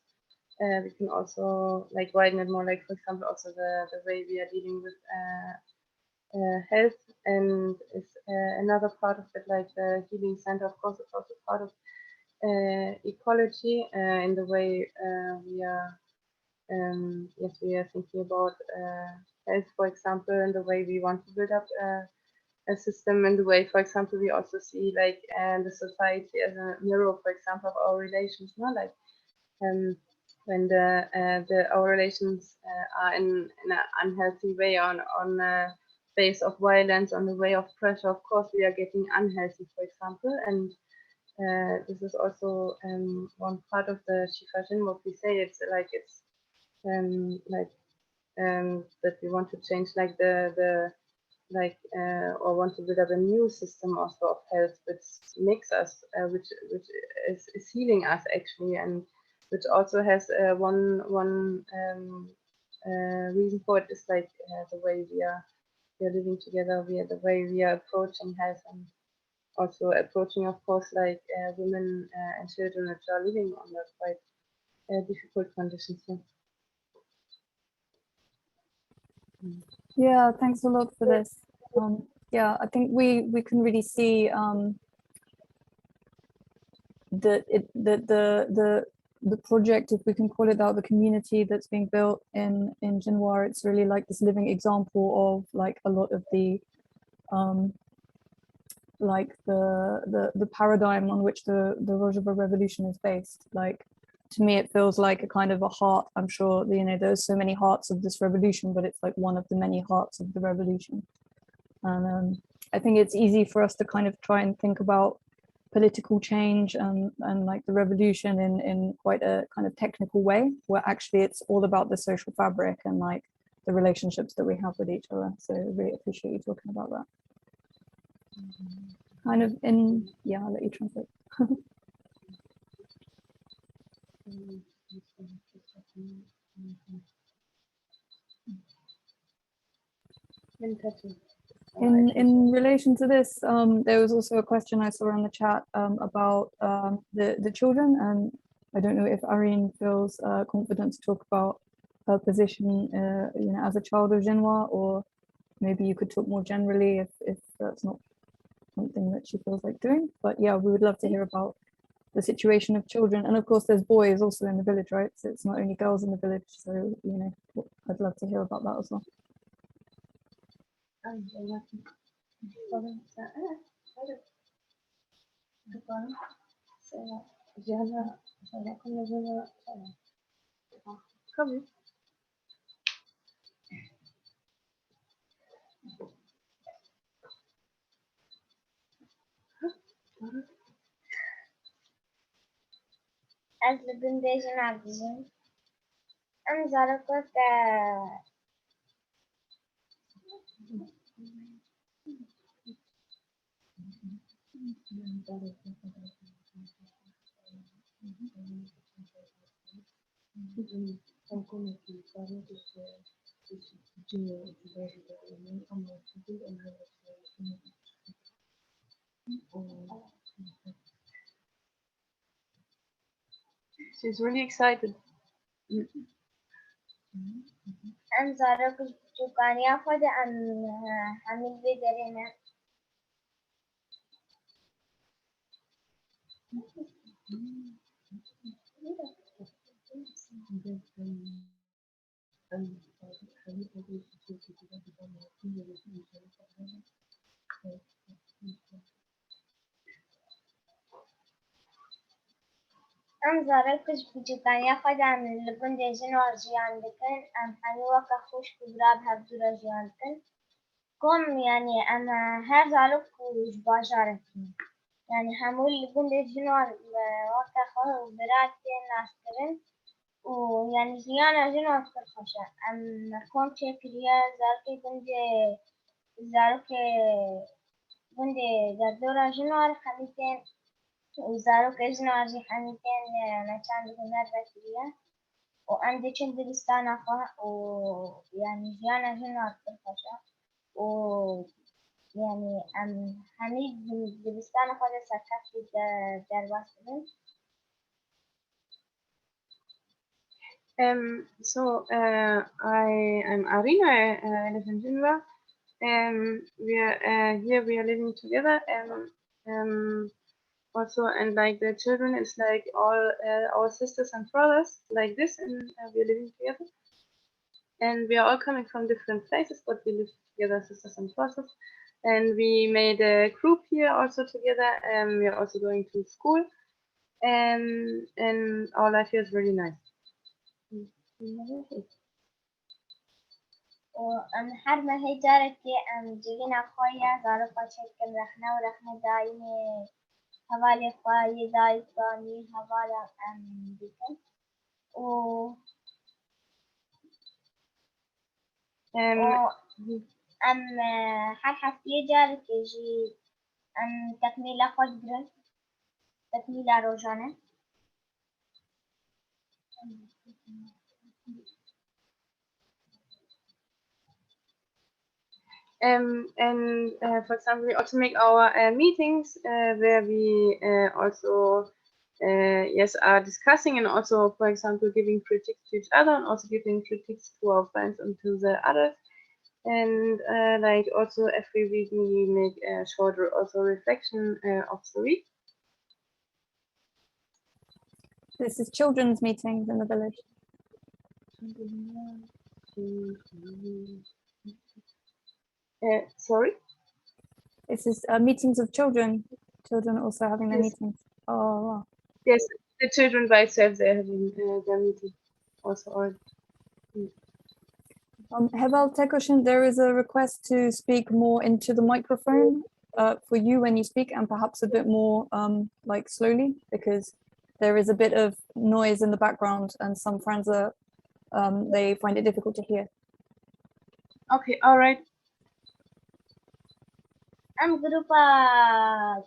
we can also like widen it more, like for example, also the way we are dealing with health, and is another part of it, like the healing center. Of course, it's also part of ecology in the way we are. Yes, we are thinking about health, for example, and the way we want to build up a system, in the way, for example, we also see like the society as a mirror, for example, of our relations. No, like when our relations are in an unhealthy way, on a base of violence, on the way of pressure, of course we are getting unhealthy, for example, and this is also one part of the Shifajin. What we say, it's like that we want to change like or want to build up a new system also of health, which makes us, which is healing us actually, and which also has one reason for it is like the way we are living together, the way we are approaching health, and also approaching, of course, like women and children that are living under quite difficult conditions. Yeah, thanks a lot for this. Yeah, I think we can really see the project, if we can call it that, the community that's being built in Jinwar. It's really like this living example of like a lot of the like the paradigm on which the Rojava revolution is based. Like, to me, it feels like a kind of a heart. I'm sure, you know, there's so many hearts of this revolution, but it's like one of the many hearts of the revolution. And I think it's easy for us to kind of try and think about political change and like the revolution in quite a kind of technical way, where actually it's all about the social fabric and like the relationships that we have with each other. So I really appreciate you talking about that. Kind of in, yeah, I'll let you translate. In relation to this, there was also a question I saw in the chat about the children, and I don't know if Irene feels confident to talk about her position, you know, as a child of Jinwar, or maybe you could talk more generally if that's not something that she feels like doing. But yeah, we would love to hear about the situation of children, and of course there's boys also in the village, right? So it's not only girls in the village, so you know, I'd love to hear about that as well. از لبندیش نبودیم. ام زارکت She's really excited. ام زارك جوكانيا خود ام همین بدرنا ام زارك جوكانيا خود ام لبن دجن وارجيان بكن ام همي وقت خوش كبراب هبدو رجيان بكن كم يعني ام هر زارك وش باجارتين يعني همول لبن دجن وقت خوش برات ناس كرن ويعني زيانة جنوة الخشة ام كم شكريا زاركي بندي دردورة جنوة خميتين وزارك جنوة جي خميتين مكان بهنر بكريا وعندي كنت دبستان أخوة ويعني زيانة جنوة الخشة ويعني ام حميد دبستان أخوة سكفت درباس بن I'm Arina. I live in Jinwar. We are here. We are living together. Also, and like the children, it's like all our sisters and brothers, like this, and we are living together. And we are all coming from different places, but we live together, sisters and brothers. And we made a group here also together. We are also going to school, and our life here is really nice. وأم حرمة هي جارتي أم جينا خويا زارقة شكل رحنا دايمي هوالي خواي داي ثاني هوالا أم بيكن و أم حد حفتي جارتي جي أم تكميلة خود برن تكميلة روجانة For example, we also make our meetings where we also are discussing and also, for example, giving critiques to each other and also giving critiques to our friends and to the others. And like also every week we make a short also reflection of the week. This is children's meetings in the village. Sorry? This is meetings of children. Children also having their meetings. Oh, wow. Yes, the children by itself, they're having their meeting also already. Heval Tekoshin, there is a request to speak more into the microphone for you when you speak, and perhaps a bit more like slowly, because there is a bit of noise in the background and some friends are they find it difficult to hear. Okay, all right. ام گروپا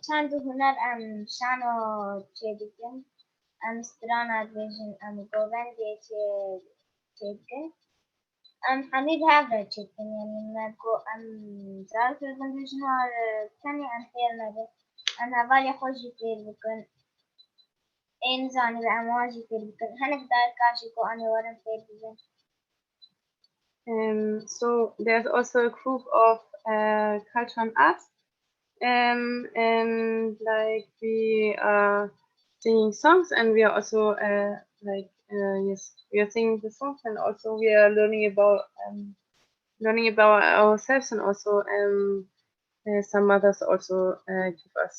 چند هنر ام شانو چه دیگه ام سترانا دیجن ام گووندی چه دیگه ام حمید هفته چه دیگه یعنی نگو ام زارت بندیجن هر کنی ام خیر نده ام حوالی خوشی تیر بکن این زانی به امواجی تیر بکن هنگ دار کاشی کو آنی ورم تیر بکن. So there's also a group of culture and arts. And like we are singing songs and we are also yes, we are singing the songs and also we are learning about ourselves and also some mothers also give us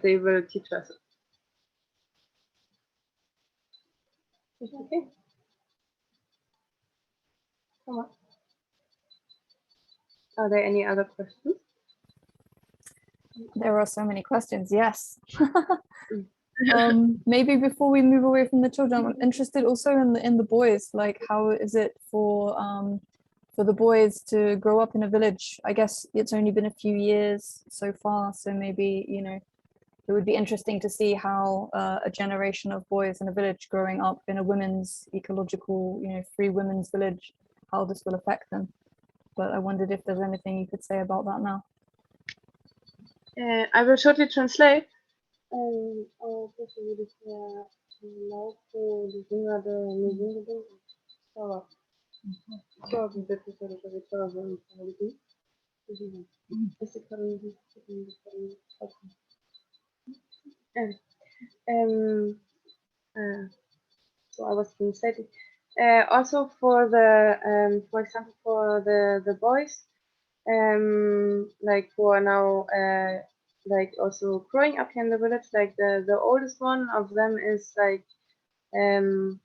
they will teach us. Okay. Come on. Are there any other questions? There are so many questions, yes. Maybe before we move away from the children, I'm interested also in the boys, like how is it for the boys to grow up in a village? I guess it's only been a few years so far, so maybe, you know, it would be interesting to see how a generation of boys in a village growing up in a women's ecological, you know, free women's village, how this will affect them. But I wondered if there's anything you could say about that now. I will shortly translate. Adesso vi l'auto di prima del stava proprio perché sono capitato in di così questi caroni so I was being said also for the for example for the boys like who are now like also growing up here in the village, like the oldest one of them is like 14,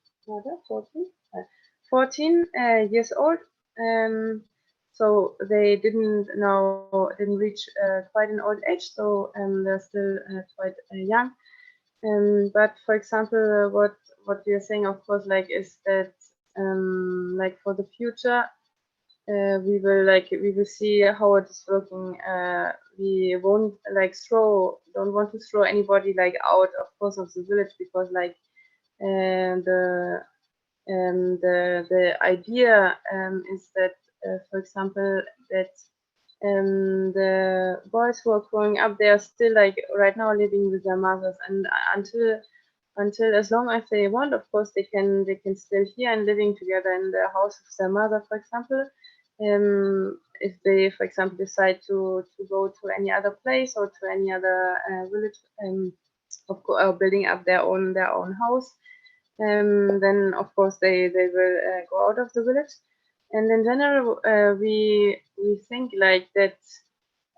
14 years old. So they didn't reach quite an old age, so they're still quite young. But for example, what we are saying, of course, like is that like for the future, we will see how it is working. We won't like don't want to throw anybody like out, of course, of the village, because like the idea is that, for example, that the boys who are growing up, they are still like right now living with their mothers, and until as long as they want, of course, they can still here and living together in the house of their mother, for example. If they, for example, decide to go to any other place or to any other village, of course, building up their own house, then of course they will go out of the village. And in general, we think like that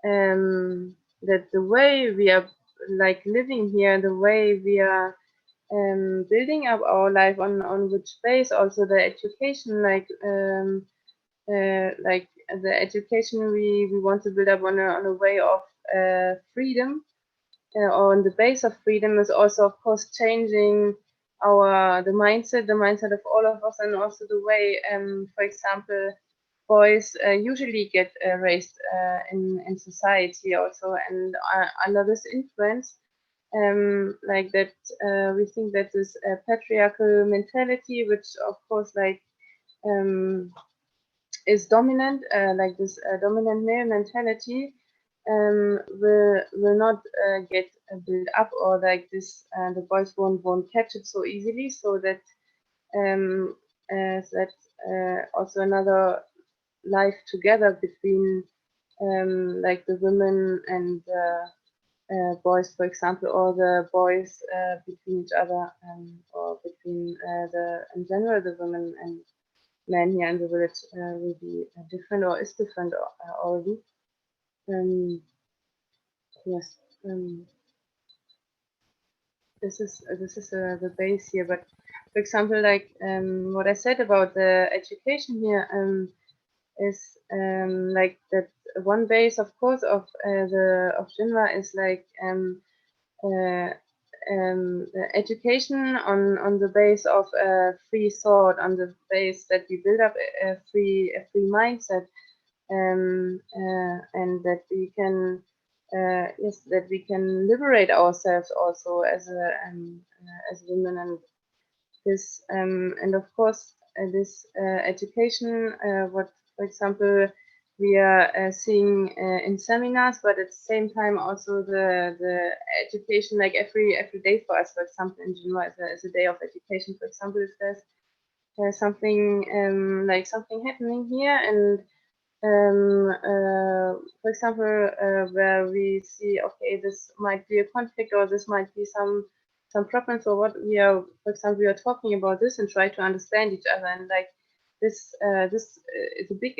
that the way we are like living here, the way we are building up our life on which base, also the education, like the education we want to build up on a way of freedom, or on the base of freedom, is also of course changing the mindset of all of us, and also the way, for example, boys usually get raised in society also, and under this influence, like that, we think that this patriarchal mentality, which of course like is dominant, like this dominant male mentality, will not get built up, or like this, the boys won't catch it so easily, so that also another life together between like the women and boys, for example, or the boys between each other, or between in general the women and men here in the village will be different, or is different already. Yes, this is the base here. But for example, like what I said about the education here is like that one base, of course, of Jinwar is like the education on the base of free thought, on the base that we build up a free mindset, and that we can yes, that we can liberate ourselves also as women, and this and of course this education, what for example we are seeing in seminars, but at the same time also the education, like every day for us, for example in Jinwar is a day of education. For example, if there's something like something happening here, and for example, where we see, okay, this might be a conflict, or this might be some problems, or what we are, for example, we are talking about this and try to understand each other, and like this is a big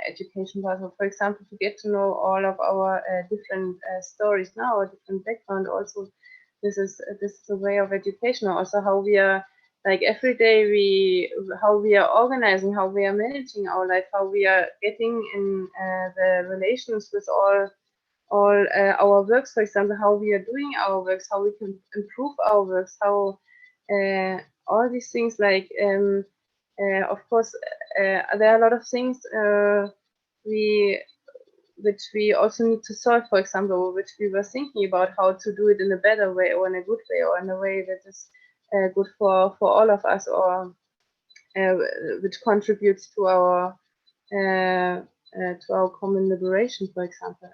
education puzzle. For example, to get to know all of our different stories now, or different background. Also, this is a way of education. Also, how we are, like every day how we are organizing, how we are managing our life, how we are getting in the relations with all our works, for example, how we are doing our works, how we can improve our works, how all these things, like of course there are a lot of things which we also need to solve, for example, which we were thinking about how to do it in a better way, or in a good way, or in a way that is good for all of us, or which contributes to our common liberation, for example.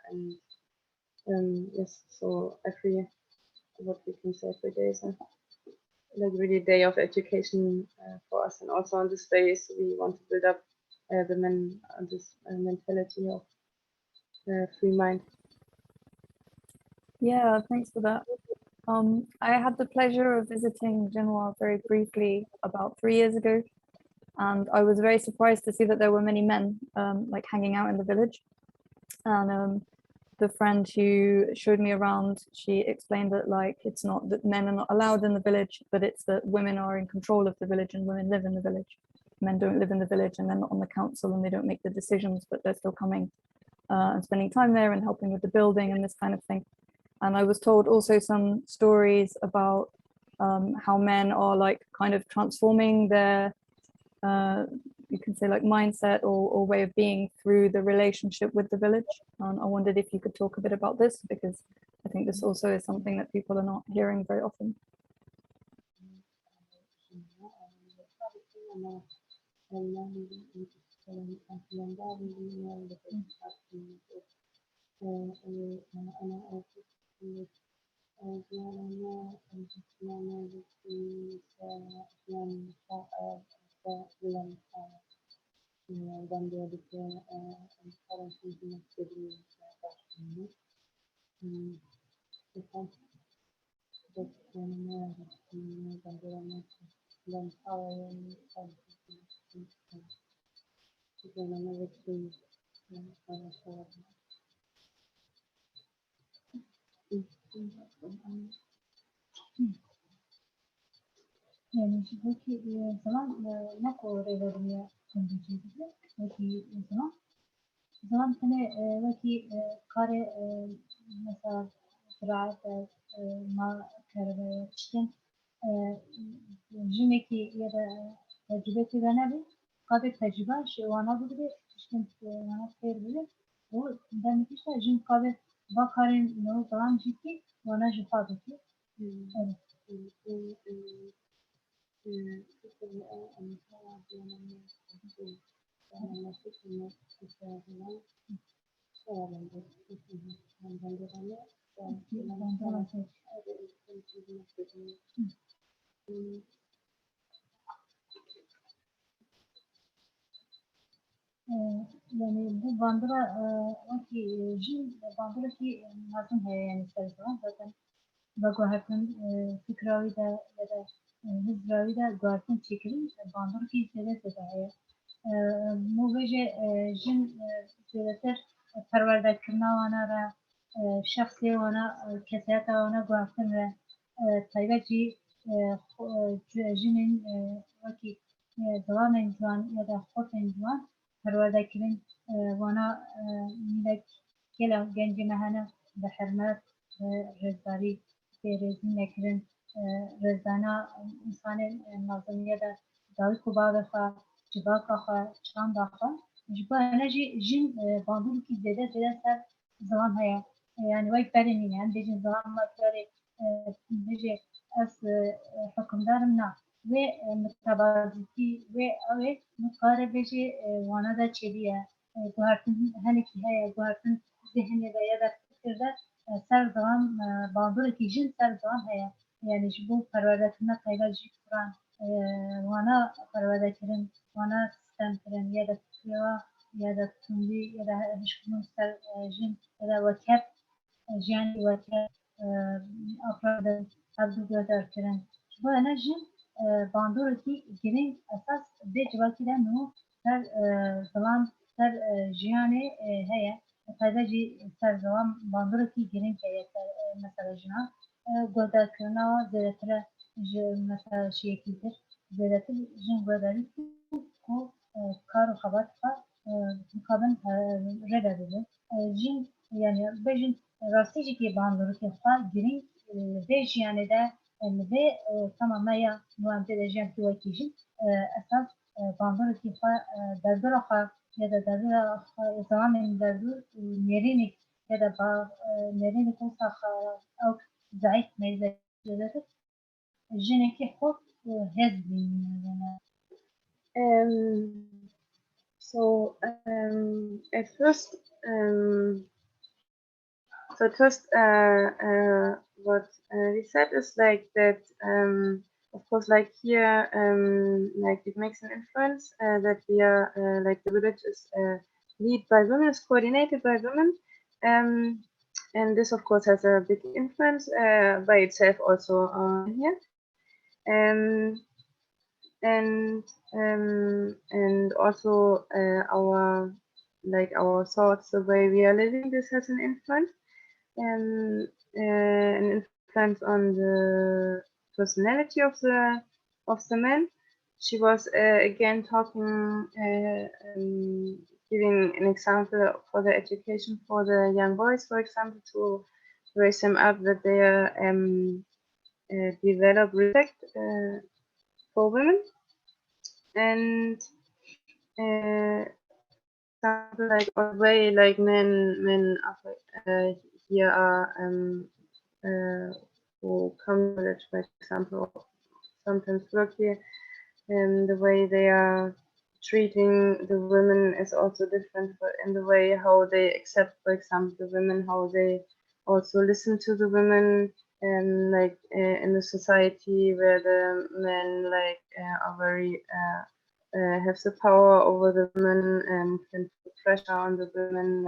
And yes, so what we can say for days. Like really day of education for us, and also on this days we want to build up the men on this mentality of free mind. Yeah, thanks for that. I had the pleasure of visiting Jinwar very briefly about 3 years ago, and I was very surprised to see that there were many men like hanging out in the village. And the friend who showed me around, she explained that like it's not that men are not allowed in the village, but it's that women are in control of the village and women live in the village. Men don't live in the village and they're not on the council and they don't make the decisions, but they're still coming and spending time there and helping with the building and this kind of thing. And I was told also some stories about how men are like kind of transforming their you can say like mindset or way of being through the relationship with the village. I wondered if you could talk a bit about this, because I think this also is something that people are not hearing very often. Yani buki zaman nako reveriye kondiciydi. Buki zaman tane buki kare mesela ziraat ma karbe çıkın jimeki ya da tecrübeti venebi kabe tecrübe şevana bile çıkın wana terbiye o ben işte jim kabe bakarın ne zaman ciddi wana jifadeti. Yani bu bandıra ki jin bandıra ki nasıl है yani istersen zaten bagahakın fikravi da ya da hizravi da guartın çekirin bandıra ki istedet de है موجه جن زیادتر پرورده کردن وانا را شخصی وانا کسیت وانا گفتن را تایبه جی جنین وکی دوام انجوان یا دا خود انجوان پرورده کردن وانا میلک کلا گنج مهنه به حرمت رزداری بیرزی نکردن رزدانا انسان نظمیه دا داوی کبا بخواه جبال كخا شان داخل جبا أنا جين باندول كي زيادة سر زمان هيا يعني وايد بريني يعني بيجي زمان ما ترى بيجي أس حكم دارنا و متبادلتي و أو مقارب بيجي وانا دا تشيليا جوهرتن هنيكي هيا جوهرتن ذهني دا يدا فكر دا سر زمان باندول كي جين سر زمان هيا يعني جبو پروردتنا قيبا جي قرآن وانا پرورده کردن وانا سیستم کردن یا دا تکیوا یا دا تندی یا دا هشکنون سر جن یا دا وکب جیانی وکب افراد عبدو گذار کردن با انا جن باندور کی گرین اساس به جواب کردن نو سر زمان سر جیانی هیا تازه جی سر زمان باندور کی گرین که مثلا جنا گذار کردن و زیادتر مثلا شیعیتر زیادتر جن گذاری کو کار و خبر مقابل رده بده جن یعنی بجن راستی که باندور که خال گرین بیش یعنی ده به تمام یا نوانده ده جن تو کیجن اساس باندور که خال دردور خال یا دردور زمان دردور نرینی یا ده با نرینی کوسا خال او ضعیف میزه زیادتر جنی که خود هزبی So at first what we said is like that. Of course, like here, like it makes an influence that we are like the village is led by women, is coordinated by women, and this of course has a big influence by itself also here. Um, and also our our thoughts, the way we are living, this has an influence, an influence on the personality of the man. She was again talking, giving an example for the education for the young boys, for example, to raise them up that they develop respect for women, and example like a way like men here are who come to village, for example, sometimes work here, and the way they are treating the women is also different, but in the way how they accept, for example, the women, how they also listen to the women, and in the society where the men are very have the power over the women and can put pressure on the women,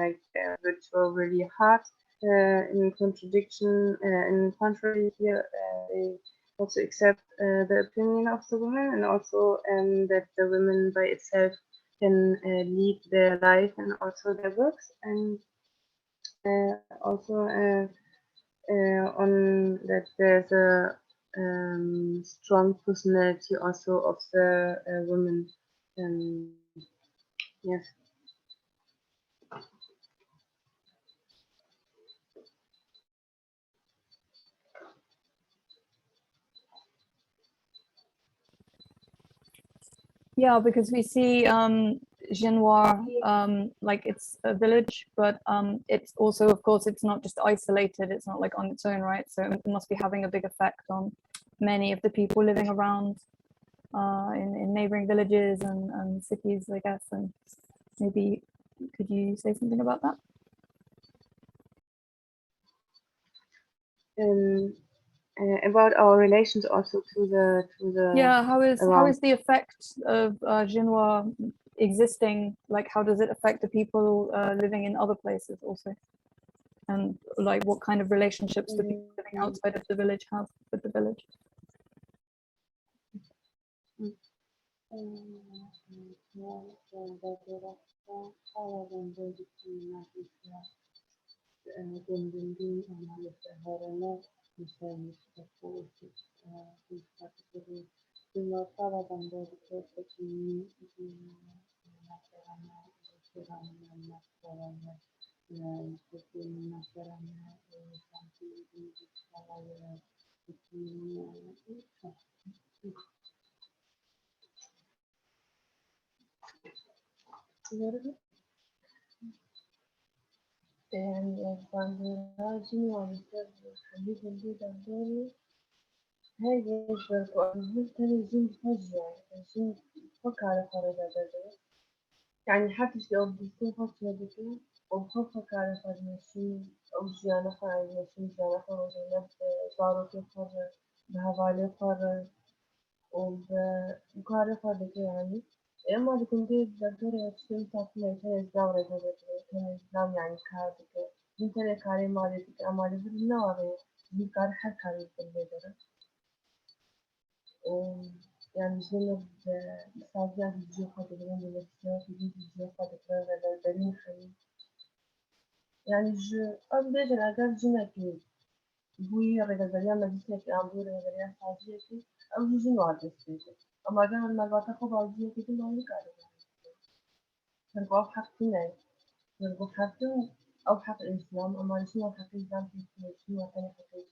which were really hard. In contrary here, they also accept the opinion of the women, and also that the women by itself can lead their life and also their works, and also on that there's a strong personality also of the women. Yes. Yeah, because we see Jinwar, like it's a village, but it's also, of course, it's not just isolated. It's not like on its own, right? So it must be having a big effect on many of the people living around in neighboring villages and cities, I guess. And maybe could you say something about that? About our relations also to the yeah, how is the effect of Jinwar existing, like how does it affect the people living in other places also, and like what kind of relationships do people living outside of the village have with the village? يعني باندراجي ومثل حبيب الجودة دوري هاي يجبر وأنزل تلزم فجأة تلزم فكر فردا دوري يعني حتى لو بيكون فجأة بيكون وبخفك على فرمشين أو جيانا فرمشين جيانا فرمشين صاروا كفر بهوالي فر وبكاري فردا يعني اما بكون دي دكتورة تشتم تاكلي كان الزاورة دوري كان الزام يعني كادك يمكن كاري مالتك أمالي بالنواري بكار حكاري بالبدرة يعني جنب ساجات الجوفة تقرين للسياف يجيب الجوفة تقرين للدرين خليل يعني أم بيجن أقل جنكي بوي رجل بريان مجلسك أمبور رجل بريان ساجيكي أم جنوار دستيكي أما كان المغاطة خب عزيكي تنوي كاري نرجو في حق تنين نرجو في حق أو حق الإسلام أما شنو حق الإسلام في شنو تاني حق الإسلام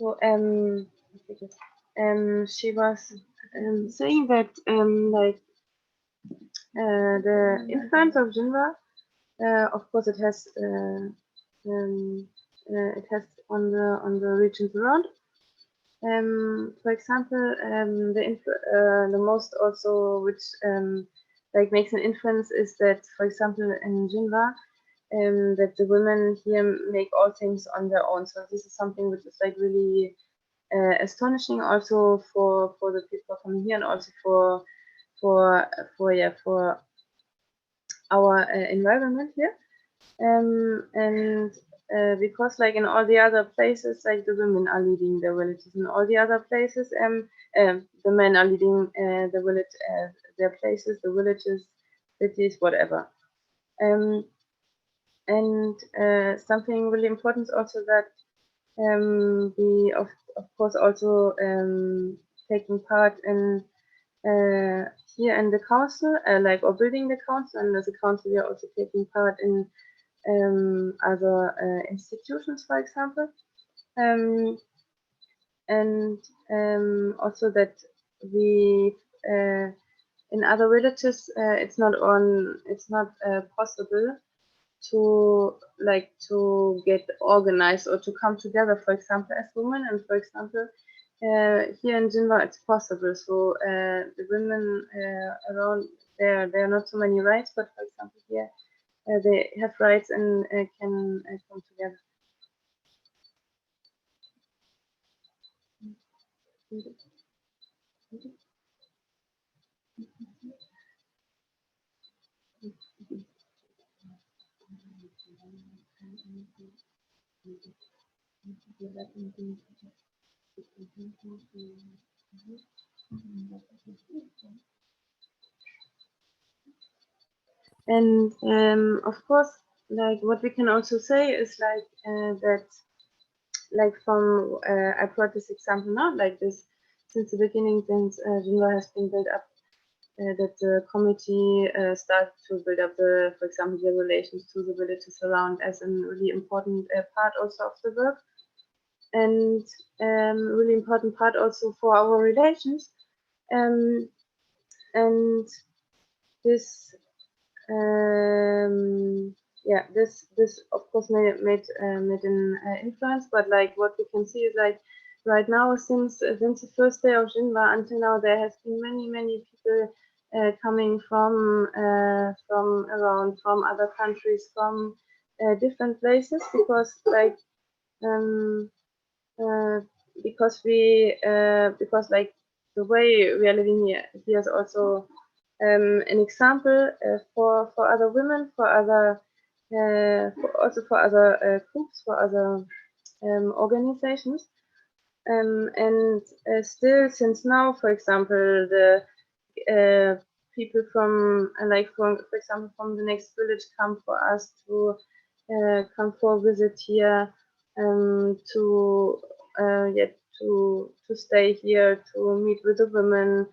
So she was saying that the influence of Jinwar, of course, it has it has on the regions around. For example, the most also which like makes an influence is that, for example, in Jinwar, that the women here make all things on their own. So this is something which is like really astonishing, also for the people coming here, and also for our environment here. And because like in all the other places, like the women are leading the villages. In all the other places, the men are leading the village, their places, the villages, cities, whatever. And something really important is also that we of course also taking part in here in the council, like or building the council, and as a council we are also taking part in other institutions, for example, and also that we in other villages it's not possible to get organized or to come together, for example, as women. And for example, here in Jinwar it's possible. So the women around there are not so many rights, but for example here they have rights and can come together. And of course, like what we can also say is like that, like from I brought this example now, like this since the beginning, since Jinwar has been built up, that the committee started to build up the, for example, the relations to the villages around as a really important part also of the work, and really important part also for our relations, and this yeah, this of course made an influence, but like what we can see is like right now, since the first day of Jinwar until now, there has been many people coming from around, from other countries, from different places, because like because like the way we are living here is also an example for other women, for other also for other groups, for other organizations, and still since now, for example, the people from for example from the next village come for us to come for a visit here, to stay here, to meet with the women.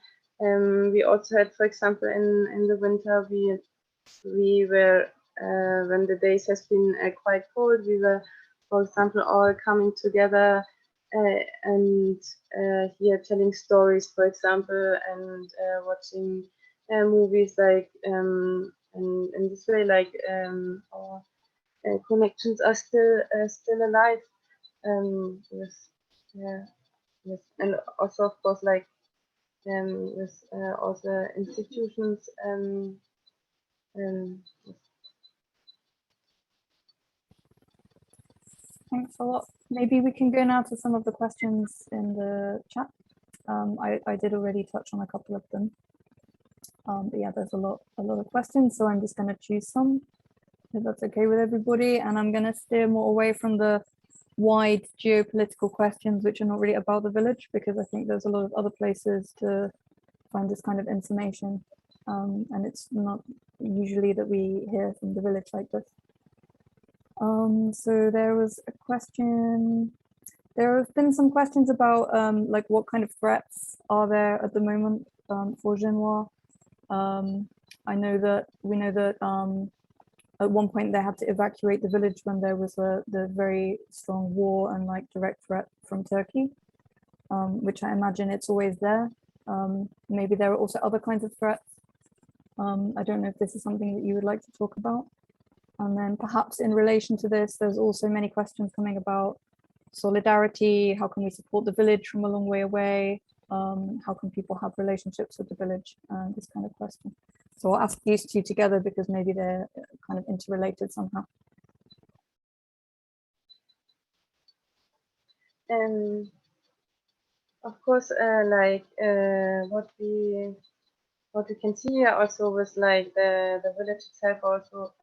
We also had, for example, in the winter, we were when the days has been quite cold, we were, for example, all coming together and here telling stories, for example, and watching movies, like and in this way, like our connections are still alive. Yes, yeah, yes, and also of course like with also institutions. Yes. Thanks a lot. Maybe we can go now to some of the questions in the chat. I did already touch on a couple of them. But yeah, there's a lot of questions, so I'm just going to choose some, if that's okay with everybody. And I'm going to steer more away from the wide geopolitical questions, which are not really about the village, because I think there's a lot of other places to find this kind of information. And it's not usually that we hear from the village like this. So there was a question. There have been some questions about like what kind of threats are there at the moment for Jinwar. We know that at one point they had to evacuate the village when there was the very strong war and like direct threat from Turkey, which I imagine it's always there. Maybe there are also other kinds of threats. I don't know if this is something that you would like to talk about. And then perhaps in relation to this, there's also many questions coming about solidarity. How can we support the village from a long way away? How can people have relationships with the village? This kind of question. So I'll ask these two together because maybe they're kind of interrelated somehow. Of course, what we can see here also with like the village itself also.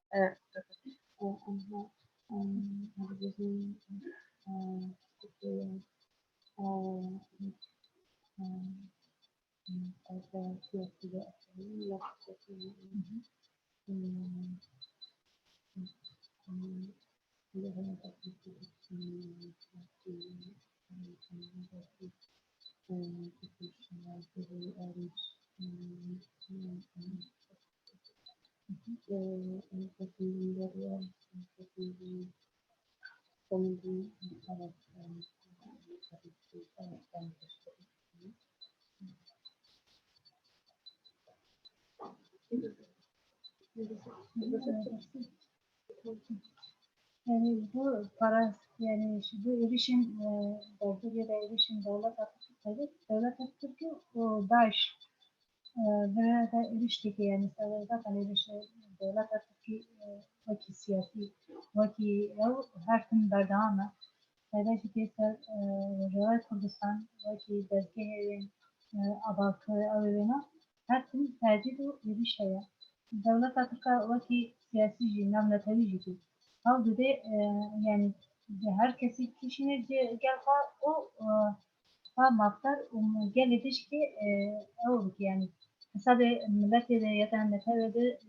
Yani bu para yani bu erişim bölgede erişim devlet Türkiye o DAEŞ ve da eriştik yani zaten erişim devlet Türkiye vakit siyasi vakit her gün berdana devlet Türkiye Rojava Kurdistan vakit dezgeherin abakı avına her gün tercih erişiyor devlet Türkiye vakit siyasi namla tabii How do they yani herkesi kişinin gelfa o maftar gelediş ki olur yani mesela millete de ya da metode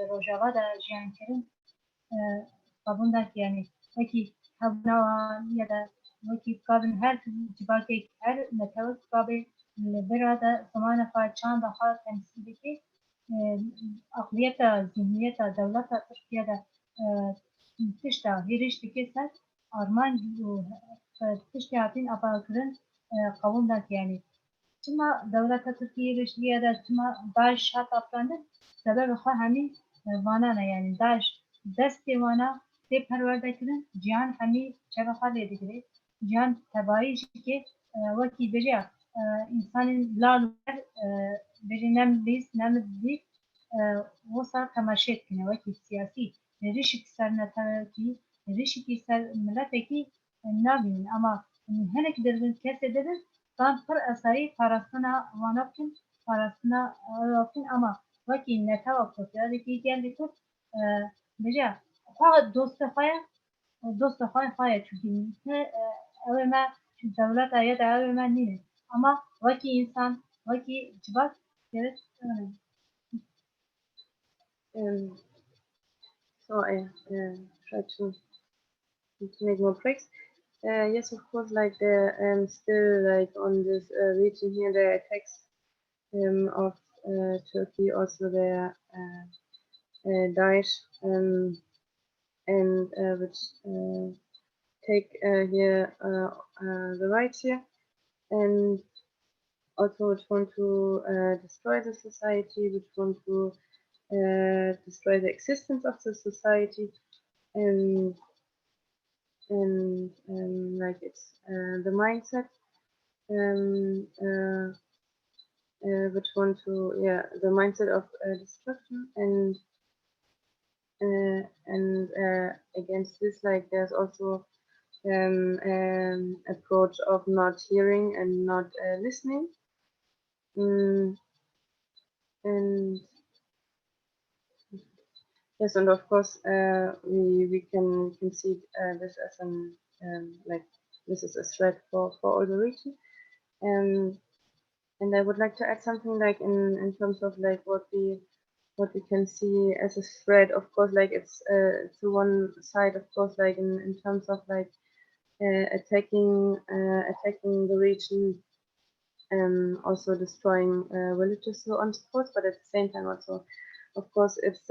Rojava da jiyankerin kabundaki yani peki habna ya da peki kabin her cibaki her metode kabin burada zamana fa çan daha temsildeki akliyata zihniyata devleta Türkiye'de تشتا هیرش دکتر آرمان تشتا هاتین آپاکرن قبول داد yani. Tuma devleta Türkiye rişliye de tuma DAEŞ hat afrandı. Sebep xwe hemî vana ne yani DAEŞ destê wana tê perwerdekirin cihan hemî çevexa lê digire. Cihan tebayî jî ki wekî bêje insanên lal wer bêje nem lîst nem dîk wisa temaşê dikine wekî siyasî. Rişik ser netewekî, rişikî ser milletekî nabînin ama hinek dirbin kesê dibin dan pir esayî parastina wana bikin, parastina bikin ama wekî netewa Kurdiyarekî gelê Kurd bêje xwe dosta xwe ye çûkî ew ê me devleta ya da ew ê me nîne ama wekî însan, wekî civak gerek So I try to make more breaks. Yes, of course, like the still like on this region here, the attacks of Turkey, also the Daesh, and which take here the rights here, and also which want to destroy the society, which want to destroy the existence of the society, and like it's the mindset which want to the mindset of destruction, and against this like there's also approach of not hearing and not listening, and yes, and of course we can see this as an like this is a threat for all the region. And I would like to add something like in terms of like what we can see as a threat. Of course, like it's to one side, of course, like in terms of like attacking the region, also destroying religious on sports, but at the same time also, of course, it's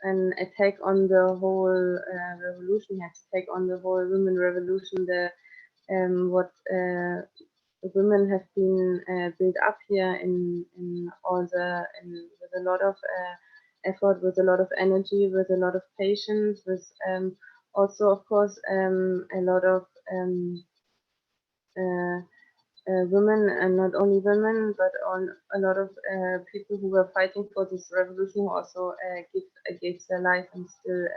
an attack on the whole revolution. You have to take on the whole women revolution, the what women have been built up here in all the with a lot of effort, with a lot of energy, with a lot of patience, with also, of course, a lot of women, and not only women, but on a lot of people who were fighting for this revolution, who also gave their life and still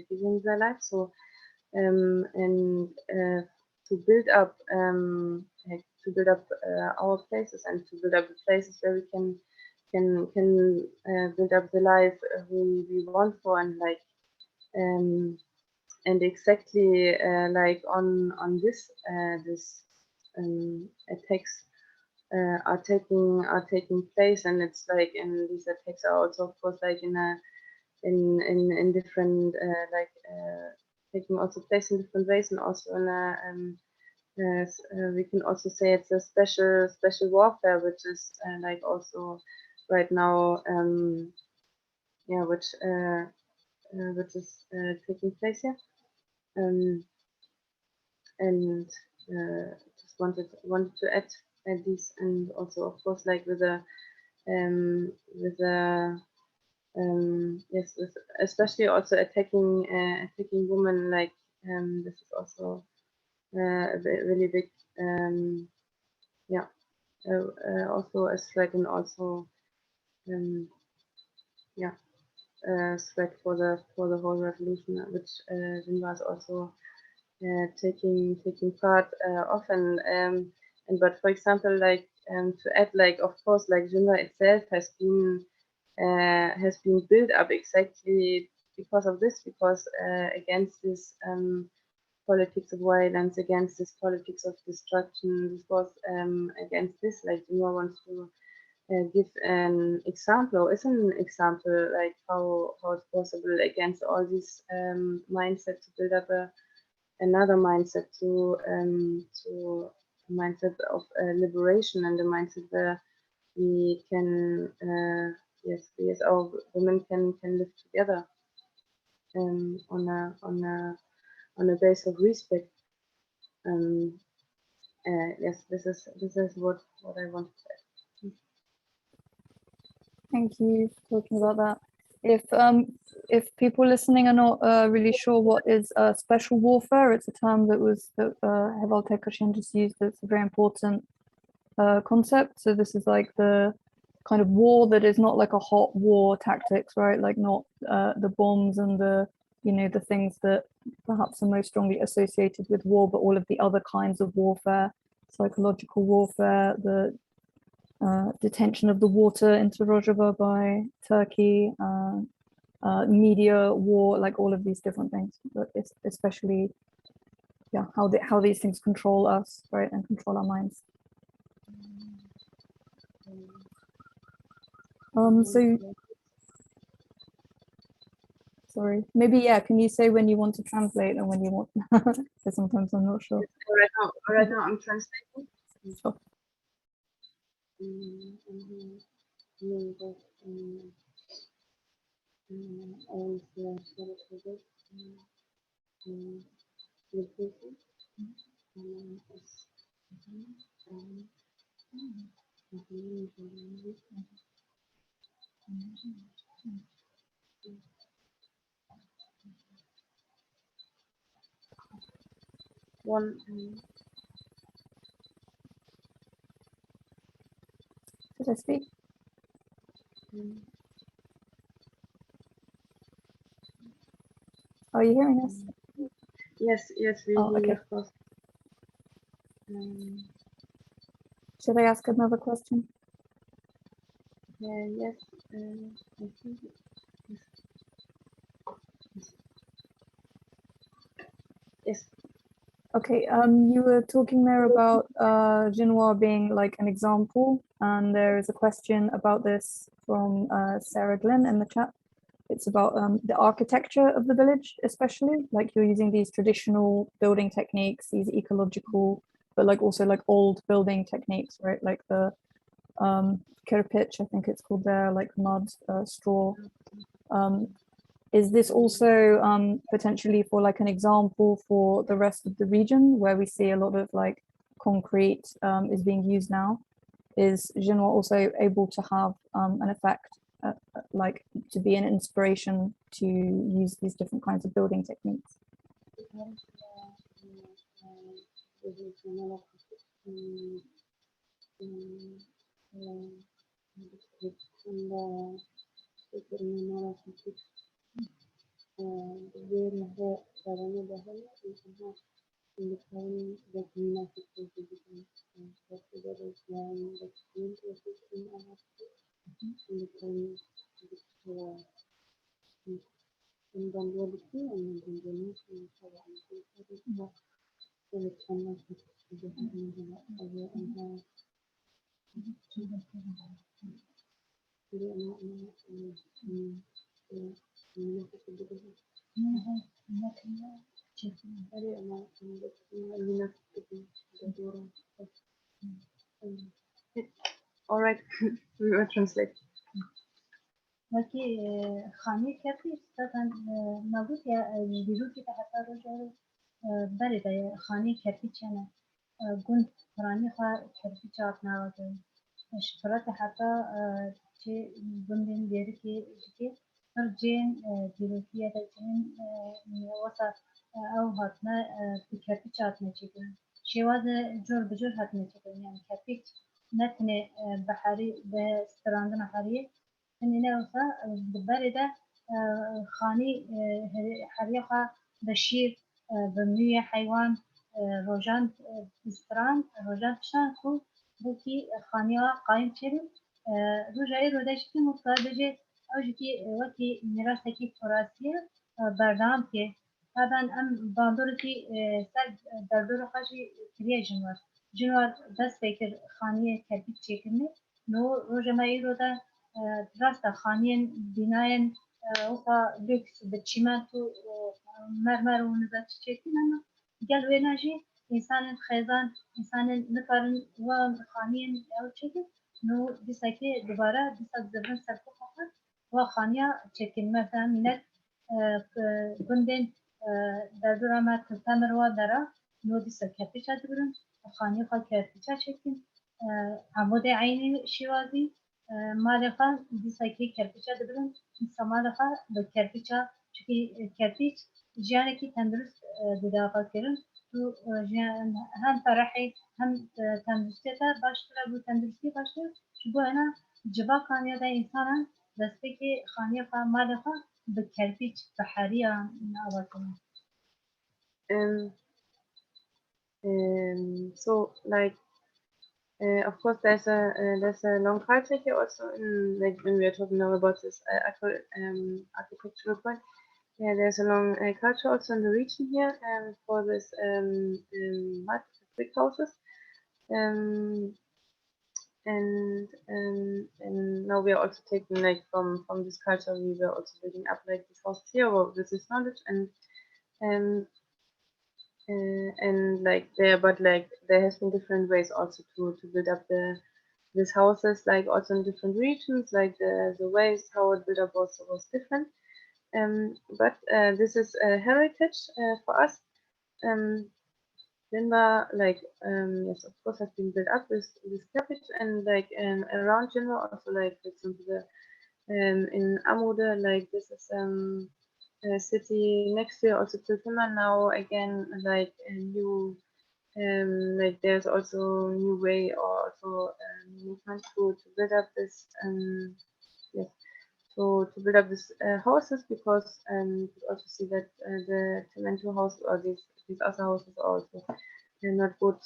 giving their life. So and to build up our places, and to build up the places where we can build up the life we want for, and exactly like on this attacks are taking place, and it's like, and these attacks are also, of course, like in different taking also place in different ways, and also in a we can also say it's a special warfare, which is like also right now yeah, which is taking place here. And just wanted to add this, and also, of course, like with a yes, with especially also attacking women, like this is also a really big yeah, also a threat, and also yeah, threat for the whole revolution, which Jinwar is also taking part often. And but for example, like to add, like, of course, like Jinwar itself has been built up exactly because of this, because against this politics of violence, against this politics of destruction, this was against this, like Jinwar wants to give an example, or is an example, like how it's possible against all these mindset, to build up another mindset, to a mindset of liberation, and a mindset where we can yes, we as our women can live together on a base of respect. Yes, this is what I wanted to say. Thank you for talking about that. If people listening are not really sure what is special warfare, it's a term that Heval Tekashian just used. It's a very important concept. So this is like the kind of war that is not like a hot war tactics, right? Like not the bombs and the the things that perhaps are most strongly associated with war, but all of the other kinds of warfare, psychological warfare, the detention of the water into Rojava by Turkey, media war, like all of these different things, but it's especially, yeah, how these things control us, right, and control our minds. So, sorry, maybe, yeah, can you say when you want to translate and when you want, because sometimes I'm not sure. Right now I'm translating. Sure. One. Did I speak? Are you hearing us? Yes, we Oh, okay. of course. Should I ask another question? Yes, I think yes. Okay, you were talking there about Jinwar being like an example, and there is a question about this from Sarah Glenn in the chat. It's about the architecture of the village, especially, like you're using these traditional building techniques, these ecological, but like also like old building techniques, right? Like the kirpich, I think it's called there, like mud, straw. Is this also potentially for like an example for the rest of the region, where we see a lot of like concrete is being used now? Is Jinwar also able to have an effect like to be an inspiration to use these different kinds of building techniques? All right, we will translate. وەکی خانەی کەپی تاتان نەگوت یا بیرۆکی تا حتا ڕۆژێ بەرێدا خانەی کەپی چێنە گوند پڕانی خوا کەپی چاپ ناوەکەن شفرەتە حتا چێ گوندێن دێرکی جکێ هەر جێن بیرۆکیە دەچێن وەسا ئەو هاتنە کەپی چاتنە چێکن شێوازە جۆر بجۆر هاتنە چێکن یان کەپیچ نەتنێ بەحری بە ستراندنە حریە نوسا بالباردة خاني حريقة بشير بمنوية حيوان روجان بستران روجان شان كو بوكي خانيا قايم تشيري روجاي روداشتي مطابجة أو جتي وكي ميراثكي تراثية برنامج كي طبعا أم باندورتي سر دردور خاشي كريا جنوار دست فكر خانية كبير تشيكني نو روجماي رودا راستا خانين بناين وقا لوكس بالشيمانتو مرمر ونزات تشيكين أما قال ويناجي إنسان خيزان إنسان نكارن وخانين أو تشيكين نو بساكي دوباره بساك زبن سرقو فقط وخانيا تشيكين مثلا منك بندن دردورا ما تتمر ودرا نو بساك كاتشا دبرن خانيا خا كاتشا تشيكين عمود عيني شوازي مالخا دیساکی کرپیچا دبرن سمالخا به کرپیچا چکی کرپیچ جیانی کی تندرست ددافع کردن تو هم فرحی هم تندرستی تا باشتر بو تندرستی باشتر شبو هنا جبا کانیا دا انسانا دسته کی خانیه فا مالخا به کرپیچ بحریه آوازونه. So like of course there's a long culture here also in, like when we are talking now about this architectural point. Yeah, there's a long culture also in the region here for this mud brick houses. And now we are also taking like from this culture we were also building up like this house here with this knowledge and like there, but like there has been different ways also to build up these houses, like also in different regions, like the ways how it built up was different. But this is a heritage for us. Jinwar, like yes, of course, has been built up with this cabbage, and like around Jinwar also, like for example, in Amude, like this is a city next year also to Zimmer now again, like a new like there's also new way or also movement to build up this yes, so to build up this houses, because you could also see that the cement house or these other houses are also not good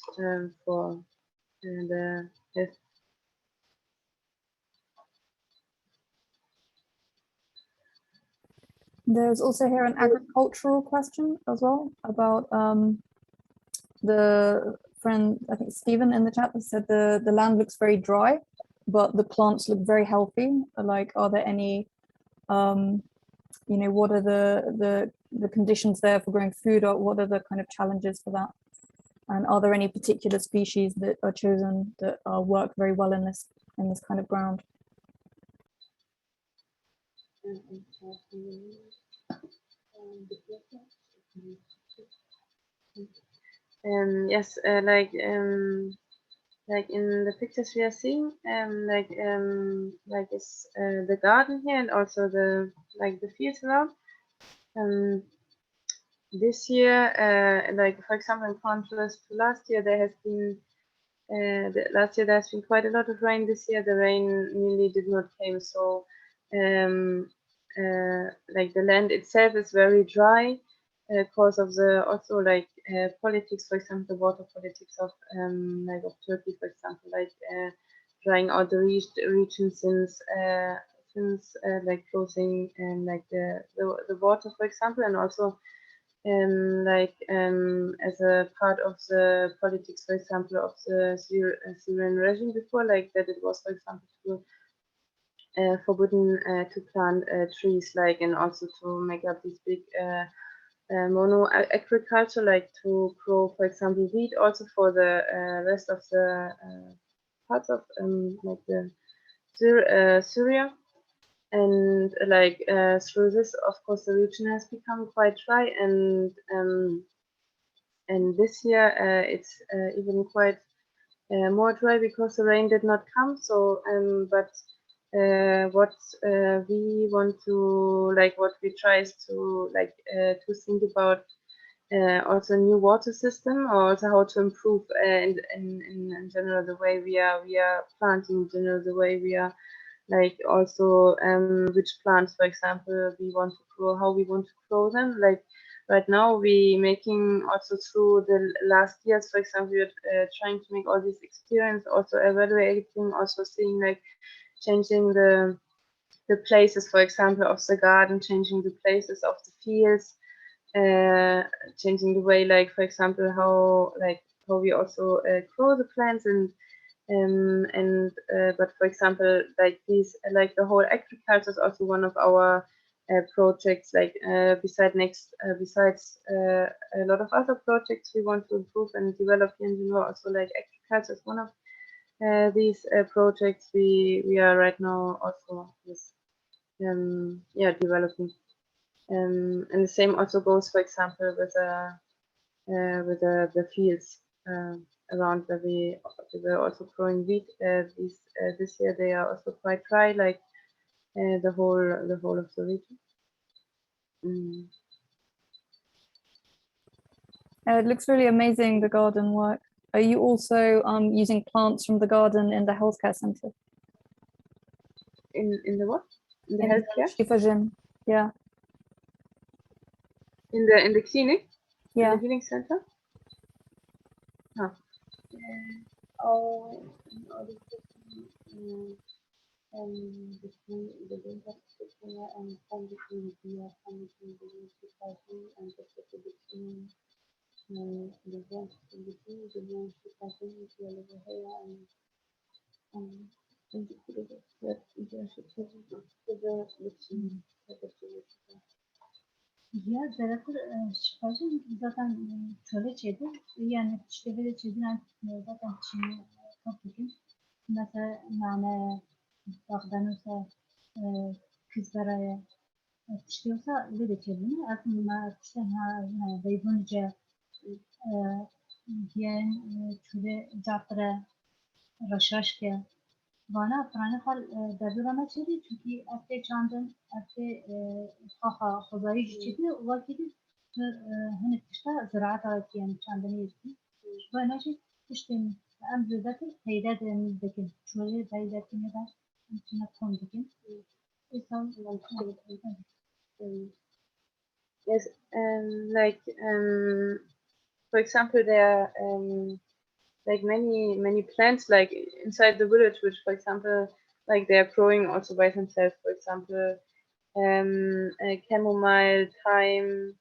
for the health. There's also here an agricultural question as well about the friend, I think Stephen in the chat said the land looks very dry, but the plants look very healthy. Like, are there any, you know, what are the conditions there for growing food, or what are the kind of challenges for that? And are there any particular species that are chosen that work very well in this kind of ground? Yes, like like in the pictures we are seeing, like it's the garden here and also the fields around. This year, like for example, in contrast to last year, there has been last year there's been quite a lot of rain. This year, the rain nearly did not came. So, like the land itself is very dry because of the also like politics. For example, the water politics of like of Turkey, for example, like drying out the region since like closing and like the water, for example, and also as a part of the politics, for example, of the Syrian regime before, like that it was, for example, forbidden to plant trees, like, and also to make up these big mono agriculture, like to grow, for example, wheat, also for the rest of the parts of like the Syria. And like through this, of course, the region has become quite dry, and this year it's even quite more dry because the rain did not come. So, but what we want to like, what we try is to like to think about also new water system, or also how to improve in general the way we are planting, in general the way we are like also which plants, for example, we want to grow, how we want to grow them. Like right now we making also through the last years, for example, we're trying to make all this experience, also evaluating, also seeing like changing the places, for example, of the garden, changing the places of the fields, changing the way, like for example, how we also grow the plants, and but for example, like these, like the whole agriculture is also one of our projects. Like besides a lot of other projects we want to improve and develop here in Jinwar, also like agriculture is one of these projects we are right now also with developing. And the same also goes, for example, with the fields around where we were also growing wheat. This year they are also quite dry, like the whole of the region. It looks really amazing, the garden work. Are you also using plants from the garden in the healthcare center? In the what? In the healthcare? Fuji, yeah. In the clinic? Yeah. In the healing center? Huh. Ya زیادتر شفاجی zaten şöyle şeydi, yani işte böyle şeyden zaten Çin'i kapatın. Mesela yani dağdan olsa kızlara çıkıyorsa böyle şeydi. Aslında işte yani beyzunca yani şöyle captıra raşaşke bana prane hal derdurana çedi çünkü afte çandın afte haha khazari çedi vakti hani işte ziraat yani çandını yetti bana şey işte am züdati teyda denizdeki şöyle teyda ne der içine kondukin Yes, like for example, there are like many plants like inside the village, which for example, like they are growing also by themselves. For example, chamomile, thyme,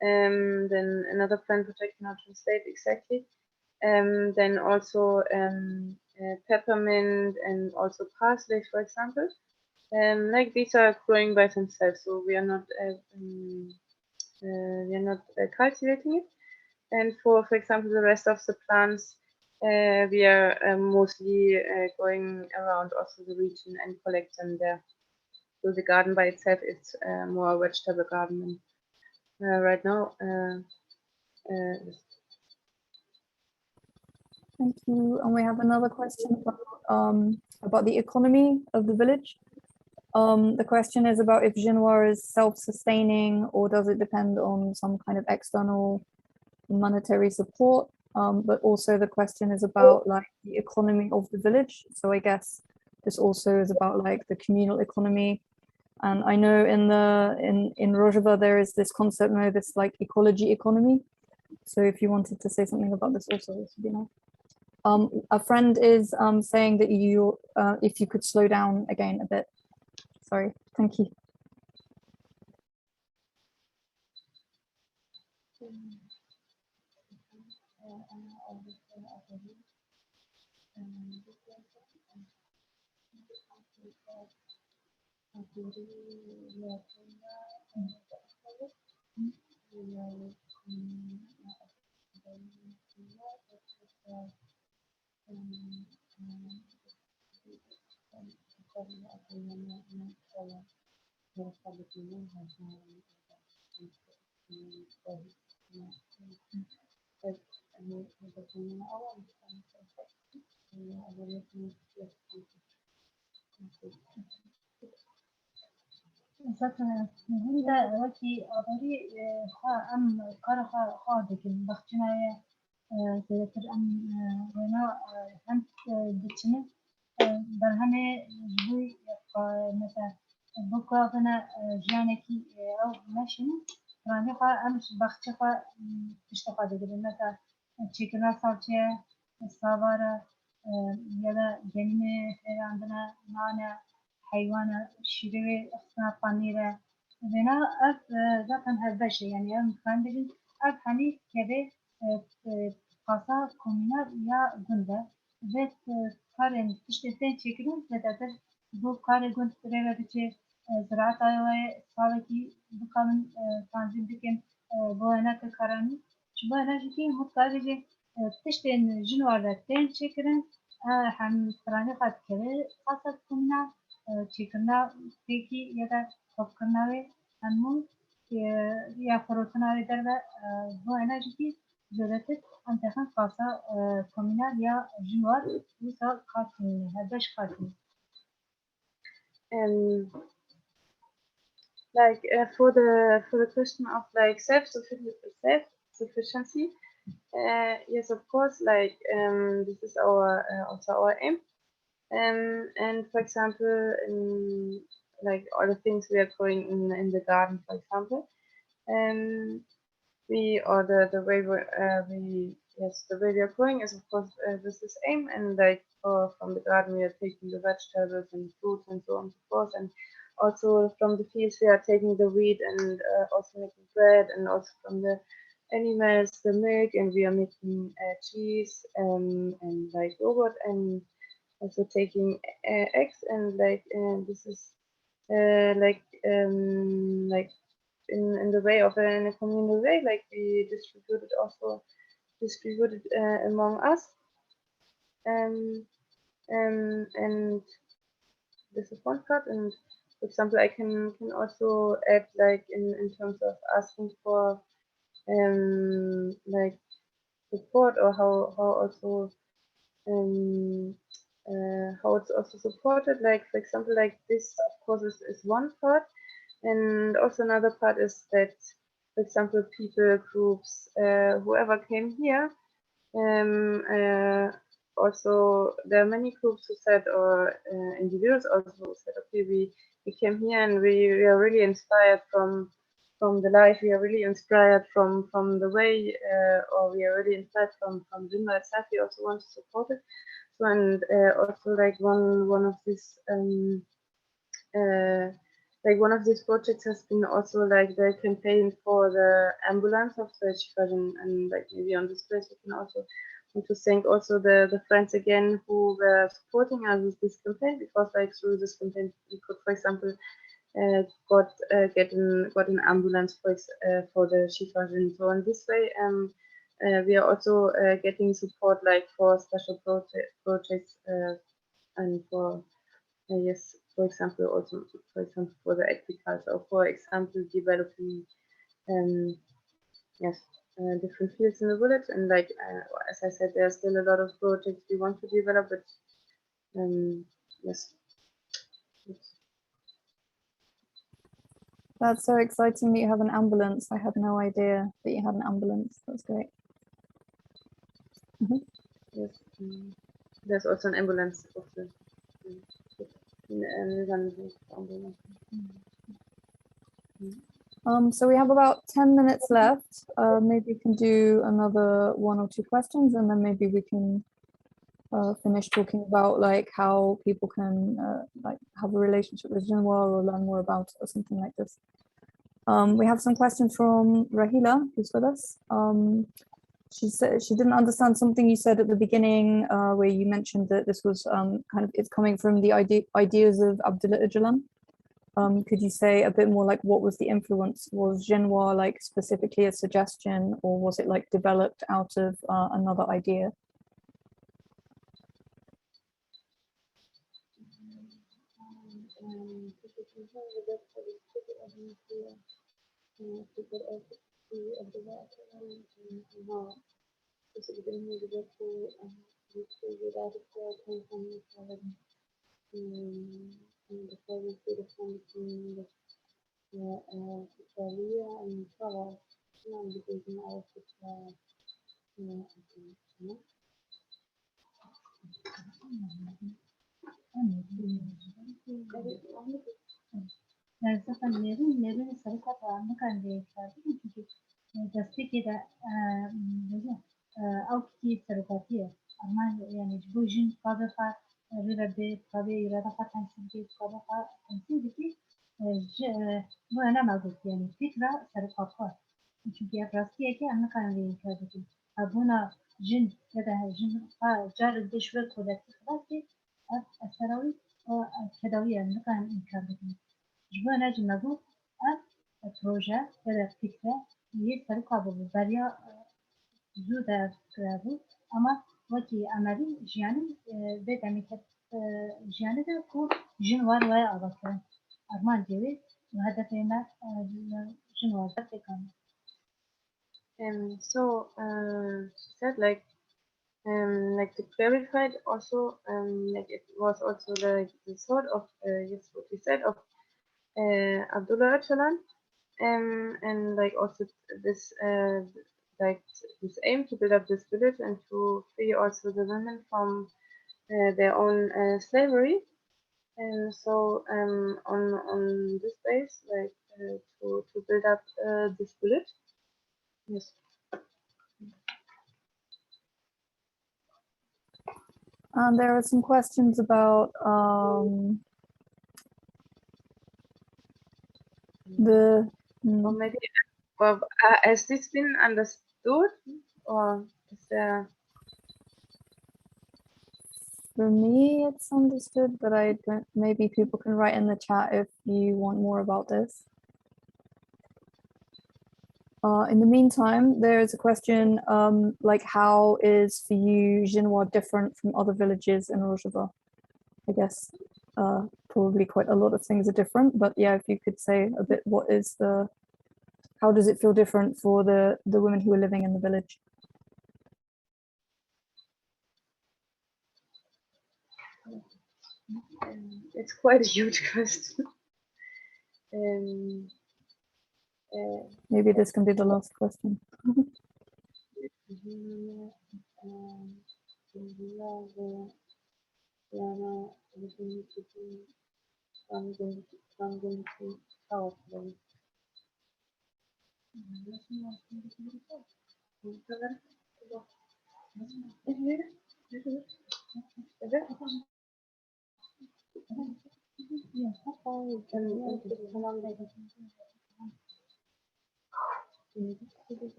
then another plant which I cannot translate exactly. Then also peppermint and also parsley, for example. Like these are growing by themselves, so we are not cultivating it. And for example, the rest of the plants, we are mostly going around also the region and collect them there. So the garden by itself is more a vegetable garden. And, right now, Thank you. And we have another question about the economy of the village. The question is about if Jinwar is self-sustaining or does it depend on some kind of external monetary support? But also the question is about like the economy of the village. So I guess this also is about like the communal economy. And I know in Rojava there is this concept, this like ecology economy. So if you wanted to say something about this also, this would be nice. A friend is saying that you, if you could slow down again a bit. Sorry, thank you. مثلا هندا وكي أضري أم كارها خادك بختنا زيتر أم ونا هم دتشنا برهمه جوي مثلا بكرهنا جانكي أو ماشين راني خا أمش بختها تشتغل دقيقة مثلا تشيكنا صارتة الصبارة يلا جنمه عندنا نانا حيوانة شيري اخنا قانيرة بنا اف ذاكن هالبشي يعني ام كاندرين اف حني كده خاصة كومينار يا جندا بيت كارن تشتتين تشكرون تتاتر بو كارن جند تريلا بيتش زراعة ايوه صالتي بقامن تنظيم بكن بو هناك كاراني شبه هنا جيكي متقابجي تشتين جنوار تين تشكرون هم تراني خد كده خاصة كومينار چیکنا تیکی یا دا خوب کناوی همون یا فروتناوی در با انرژی جورت انتخاب خاصا کمینال یا جنوار وسا کارتنی هدش کارتنی. Like for the question of like self-sufficiency, yes, of course, like this is our also our aim. And for example, like all the things we are growing in the garden, for example, the way the way we are growing is of course with this aim, and like from the garden we are taking the vegetables and fruits and so on and so forth, and also from the fields we are taking the wheat and also making bread, and also from the animals the milk, and we are making cheese and like yogurt, and also taking eggs, and like this is like in the way of in a communal way, like we distributed among us, and this is one part. And for example, I can also add like in terms of asking for like support, or how also how it's also supported. Like for example, like this of course is one part, and also another part is that, for example, people groups, whoever came here, also there are many groups who said, or individuals also who said, okay, we came here and we are really inspired from the life, we are really inspired from the way, or we are really inspired from Jinwar itself. We also want to support it. So, and also like one of these like one of these projects has been also like the campaign for the ambulance of the children, and like maybe on this place we can also want to thank also the friends again who were supporting us with this campaign, because like through this campaign we could, for example, got an ambulance for the children. So in this way, we are also getting support like for special projects and for yes, for example, also for the agriculture, or for example developing yes, different fields in the village, and like as I said, there's still a lot of projects we want to develop, but yes. That's so exciting that you have an ambulance. I had no idea that you had an ambulance. That's great. Yes, there's also an ambulance of the So we have about 10 minutes left. Maybe we can do another 1 or 2 questions, and then maybe we can finish talking about like how people can like have a relationship with Jinwar or learn more about it or something like this. We have some questions from Rahila, who's with us. She said she didn't understand something you said at the beginning, where you mentioned that this was kind of it's coming from the ideas of Abdullah Öcalan. Could you say a bit more like what was the influence? Was Jinwar like specifically a suggestion, or was it like developed out of another idea? zaten Nerin sarı kapağını kandiyeklerdi çünkü desteği de avki sarı kapıya ama yani bu jin kadıfa rübe tabi irada patensiz bir kadıfa temsil ki bu önemli oldu yani fikra sarı kapı çünkü rastiyeti anne kandiyeklerdi abuna jin ya da jin car dışarı kolektif var ki asarawi tedavi anne kandiyeklerdi جبنا نجم نقول البروجة ولا الفكرة هي تركب بالبريا زودة كرابو أما وكي عملي جياني بدأ جياني ده كو جنوار ويا أبكر أرمان جوي وهدفنا جنوار تكان. So she said like to clarify also like it was also the sort of yes what we said of Abdullah Öcalan, and like also this like this aim to build up this village and to free also the women from their own slavery, and so on this base like to build up this village. Yes. There are some questions about or maybe well, has this been understood, or is there? For me, it's understood, but I don't. Maybe people can write in the chat if you want more about this. In the meantime, there is a question like how is for you Jinwar different from other villages in Rojava? I guess probably quite a lot of things are different, but yeah, if you could say a bit, how does it feel different for the women who are living in the village? It's quite a huge question. Maybe this can be the last question.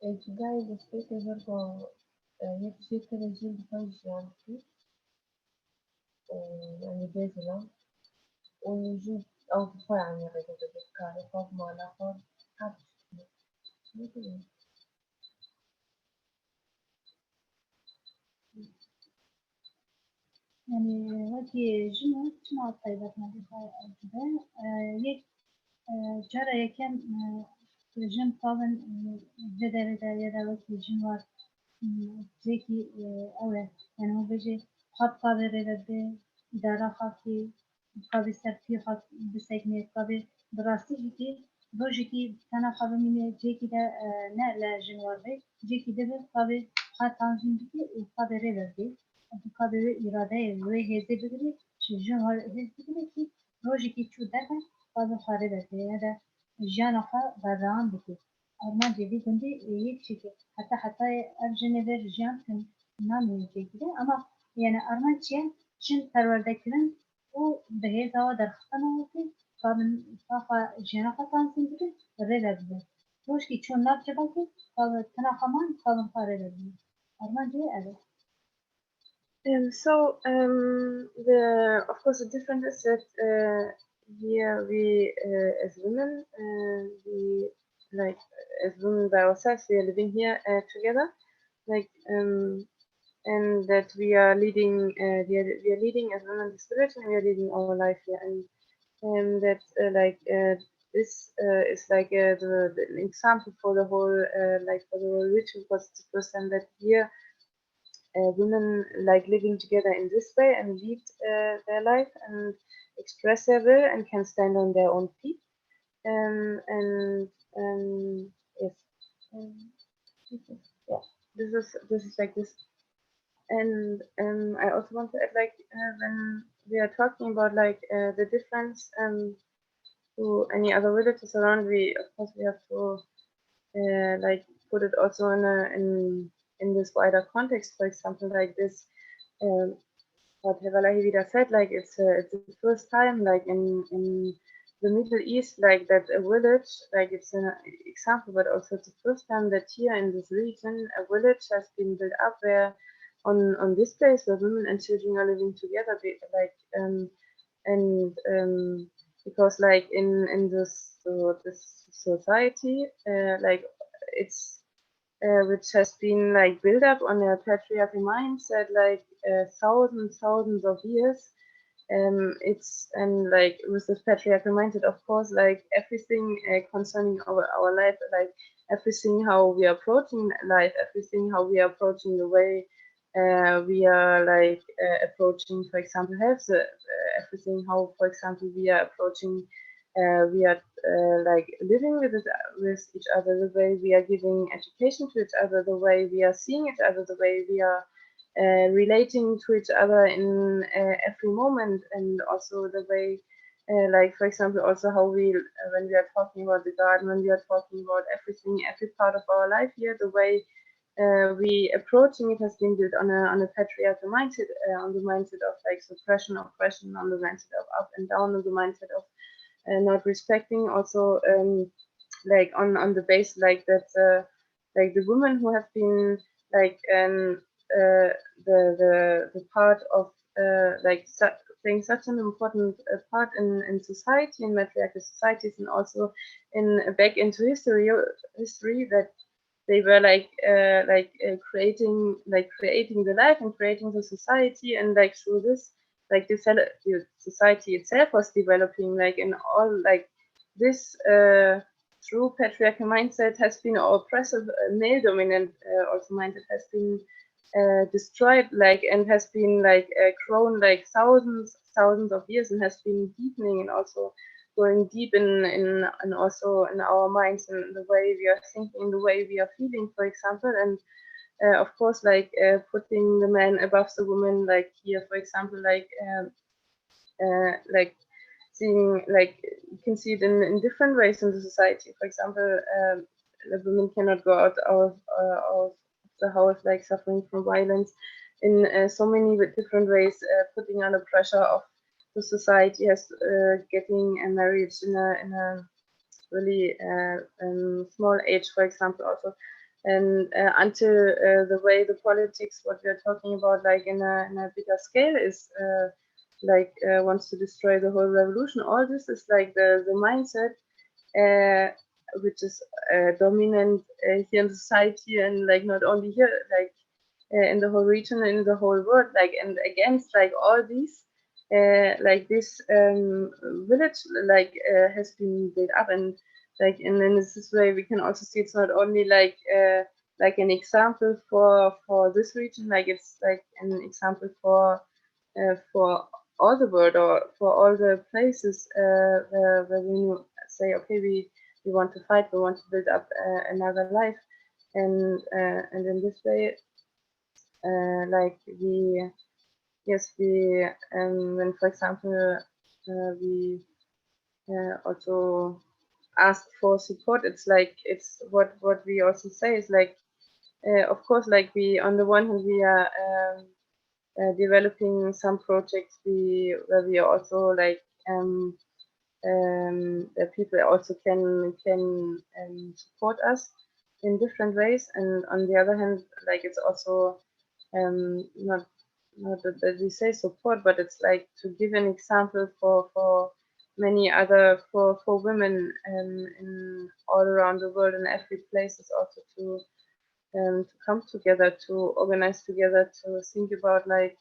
ابتدائي دستيت برضه يكشف تلفزيون بفوز يعني يعني بيزلا ونجيب أو تفاي عن يغير بذكاري فوق ما ناخد حد يعني وقتی جمع چما طيبات نبيها كده يك جرى يكم جم طبعا جدار دايرة وقتی جنوار زيكي أوه يعني هو بيجي خط قابل رده إدارة خاطي قابل سرتي خاط بسكنة قابل براسي جيكي روجيكي أنا قابل من جيكي ده نقلة جنوار بي جيكي ده قابل خاط تنظيم بيكي وقابل رده قابل إرادة وهي زي بقولي شو جنوار هي بقولي كي روجيكي شو ده قابل خارج ده هذا جانا خا برام بيكي أرمان جدي كندي يك حتى أرجع جيان كن نامي كده أما يعني أرمان شيء جن پرورده کردن و به هزار در خانواده قابل فاقا جینا خطان سنجره رد بده روش کی چون ناب جبال که قابل تنا خمان قابل خاره بده أرمان جي أده Of course the difference is that here we as women we like as women by ourselves we are living here together like and that we are leading we are leading as women this village and we are leading our life here and that this is like the example for the whole like for the whole ritual because it's the first time that here women like living together in this way and lead their life and express their will and can stand on their own feet and yes yeah this is like this and I also want to add like when we are talking about like the difference to any other villages around we of course we have to like put it also in this wider context. For example, like this, what Hevalahi Vida said, like it's the first time, like in the Middle East, like that a village, like it's an example, but also it's the first time that here in this region, a village has been built up where on this place where women and children are living together, because like in this society, like it's which has been like built up on a patriarchal mindset like thousands of years. It's and like with this patriarchal mindset, of course, like everything concerning our life, like everything how we are approaching life, everything how we are approaching the way we are like approaching, for example, health, everything how, for example, we are approaching, we are like living with each other, the way we are giving education to each other, the way we are seeing each other, the way we are relating to each other in every moment, and also the way, like for example, also how we, when we are talking about the garden, when we are talking about everything, every part of our life here, the way we approaching it has been built on a patriarchal mindset, on the mindset of like suppression, oppression, on the mindset of up and down, on the mindset of not respecting, also like on the base like that, like the women who have been like the part of like playing such an important part in society, in matriarchal societies, and also in back into history that they were like creating the life and creating the society, and like through this like the society itself was developing like in all like this through patriarchal mindset has been or oppressive male dominant also mindset has been destroyed like and has been like grown like thousands of years and has been deepening and also going deep in also in our minds and the way we are thinking, the way we are feeling, for example, and of course like putting the man above the woman, like here for example like seeing like you can see it in different ways in the society. For example, the women cannot go out of the house like suffering from violence in so many different ways, putting under pressure of the society as getting a marriage in a really small age, for example, also. And until the way the politics, what we are talking about, like in a bigger scale, is like wants to destroy the whole revolution. All this is like the mindset which is dominant here in society, and like not only here, like in the whole region, in the whole world, like, and against like all these like this village like has been built up, and like, and in this way we can also see it's not only like an example for this region, like it's like an example for all the world, or for all the places where we say, okay, we want to fight, we want to build up another life, and in this way, like we, yes, we, when, for example, we also ask for support, it's like, it's what we also say is like, of course, like we, on the one hand, we are developing some projects where we are also like that people also can support us in different ways, and on the other hand, like it's also not that we say support, but it's like to give an example for many other for women in all around the world, in every place, is also to come together, to organize together, to think about like,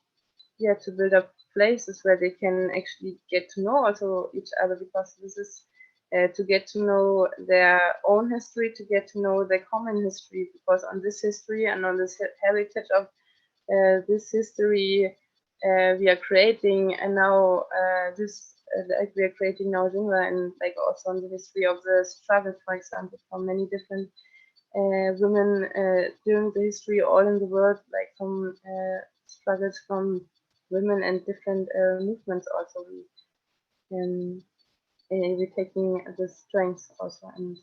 yeah, to build up places where they can actually get to know also each other, because this is to get to know their own history, to get to know their common history, because on this history and on this heritage of this history we are creating, and now this like we are creating now Jinwar, and like also on the history of the struggle, for example, from many different women during the history all in the world, like from struggles from women and different movements. Also, we're taking the strength also, and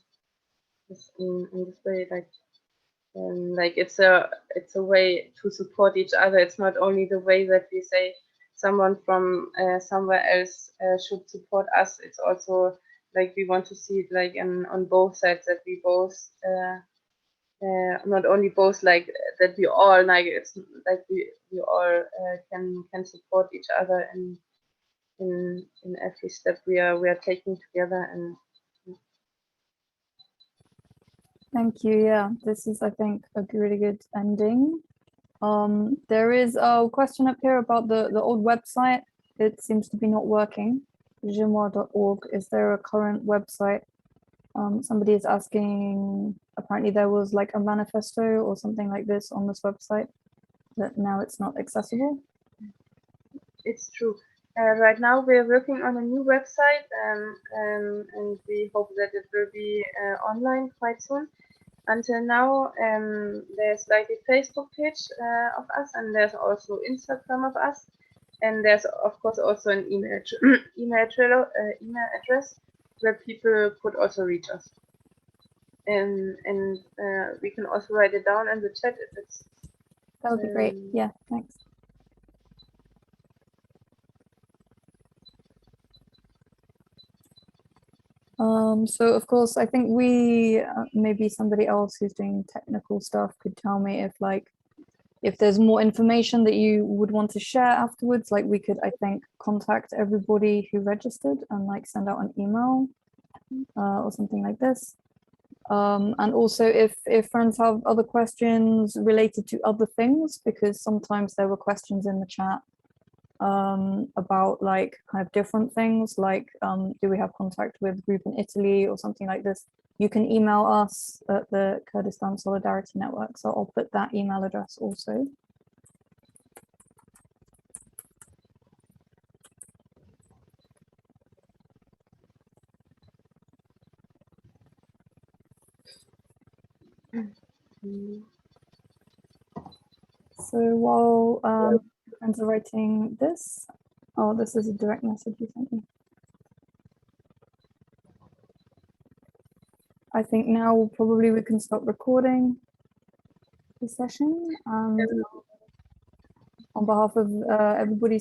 this in this way, like it's a way to support each other. It's not only the way that we say someone from somewhere else should support us. It's also like we want to see it like on both sides, that we both not only both, like that we all, like it's like we all can support each other in every step we are taking together. And Thank you. Yeah, this is, I think, a really good ending. There is a question up here about the old website. It seems to be not working. Jinwar.org. Is there a current website? Somebody is asking, apparently there was like a manifesto or something like this on this website, that now it's not accessible. it's true. Right now we're working on a new website, and we hope that it will be online quite soon. Until now, there's like a Facebook page of us, and there's also Instagram of us, and there's of course also an email address where people could also reach us. And we can also write it down in the chat if it's. That would be great. Yeah, thanks. So of course, I think we, maybe somebody else who's doing technical stuff could tell me if there's more information that you would want to share afterwards, like we could, I think, contact everybody who registered and like send out an email or something like this. And also if friends have other questions related to other things, because sometimes there were questions in the chat about like kind of different things, like do we have contact with a group in Italy or something like this, you can email us at the Kurdistan Solidarity Network. So I'll put that email address also. So while friends are writing this, oh, this is a direct message you sent me. I think now probably we can stop recording the session, and on behalf of everybody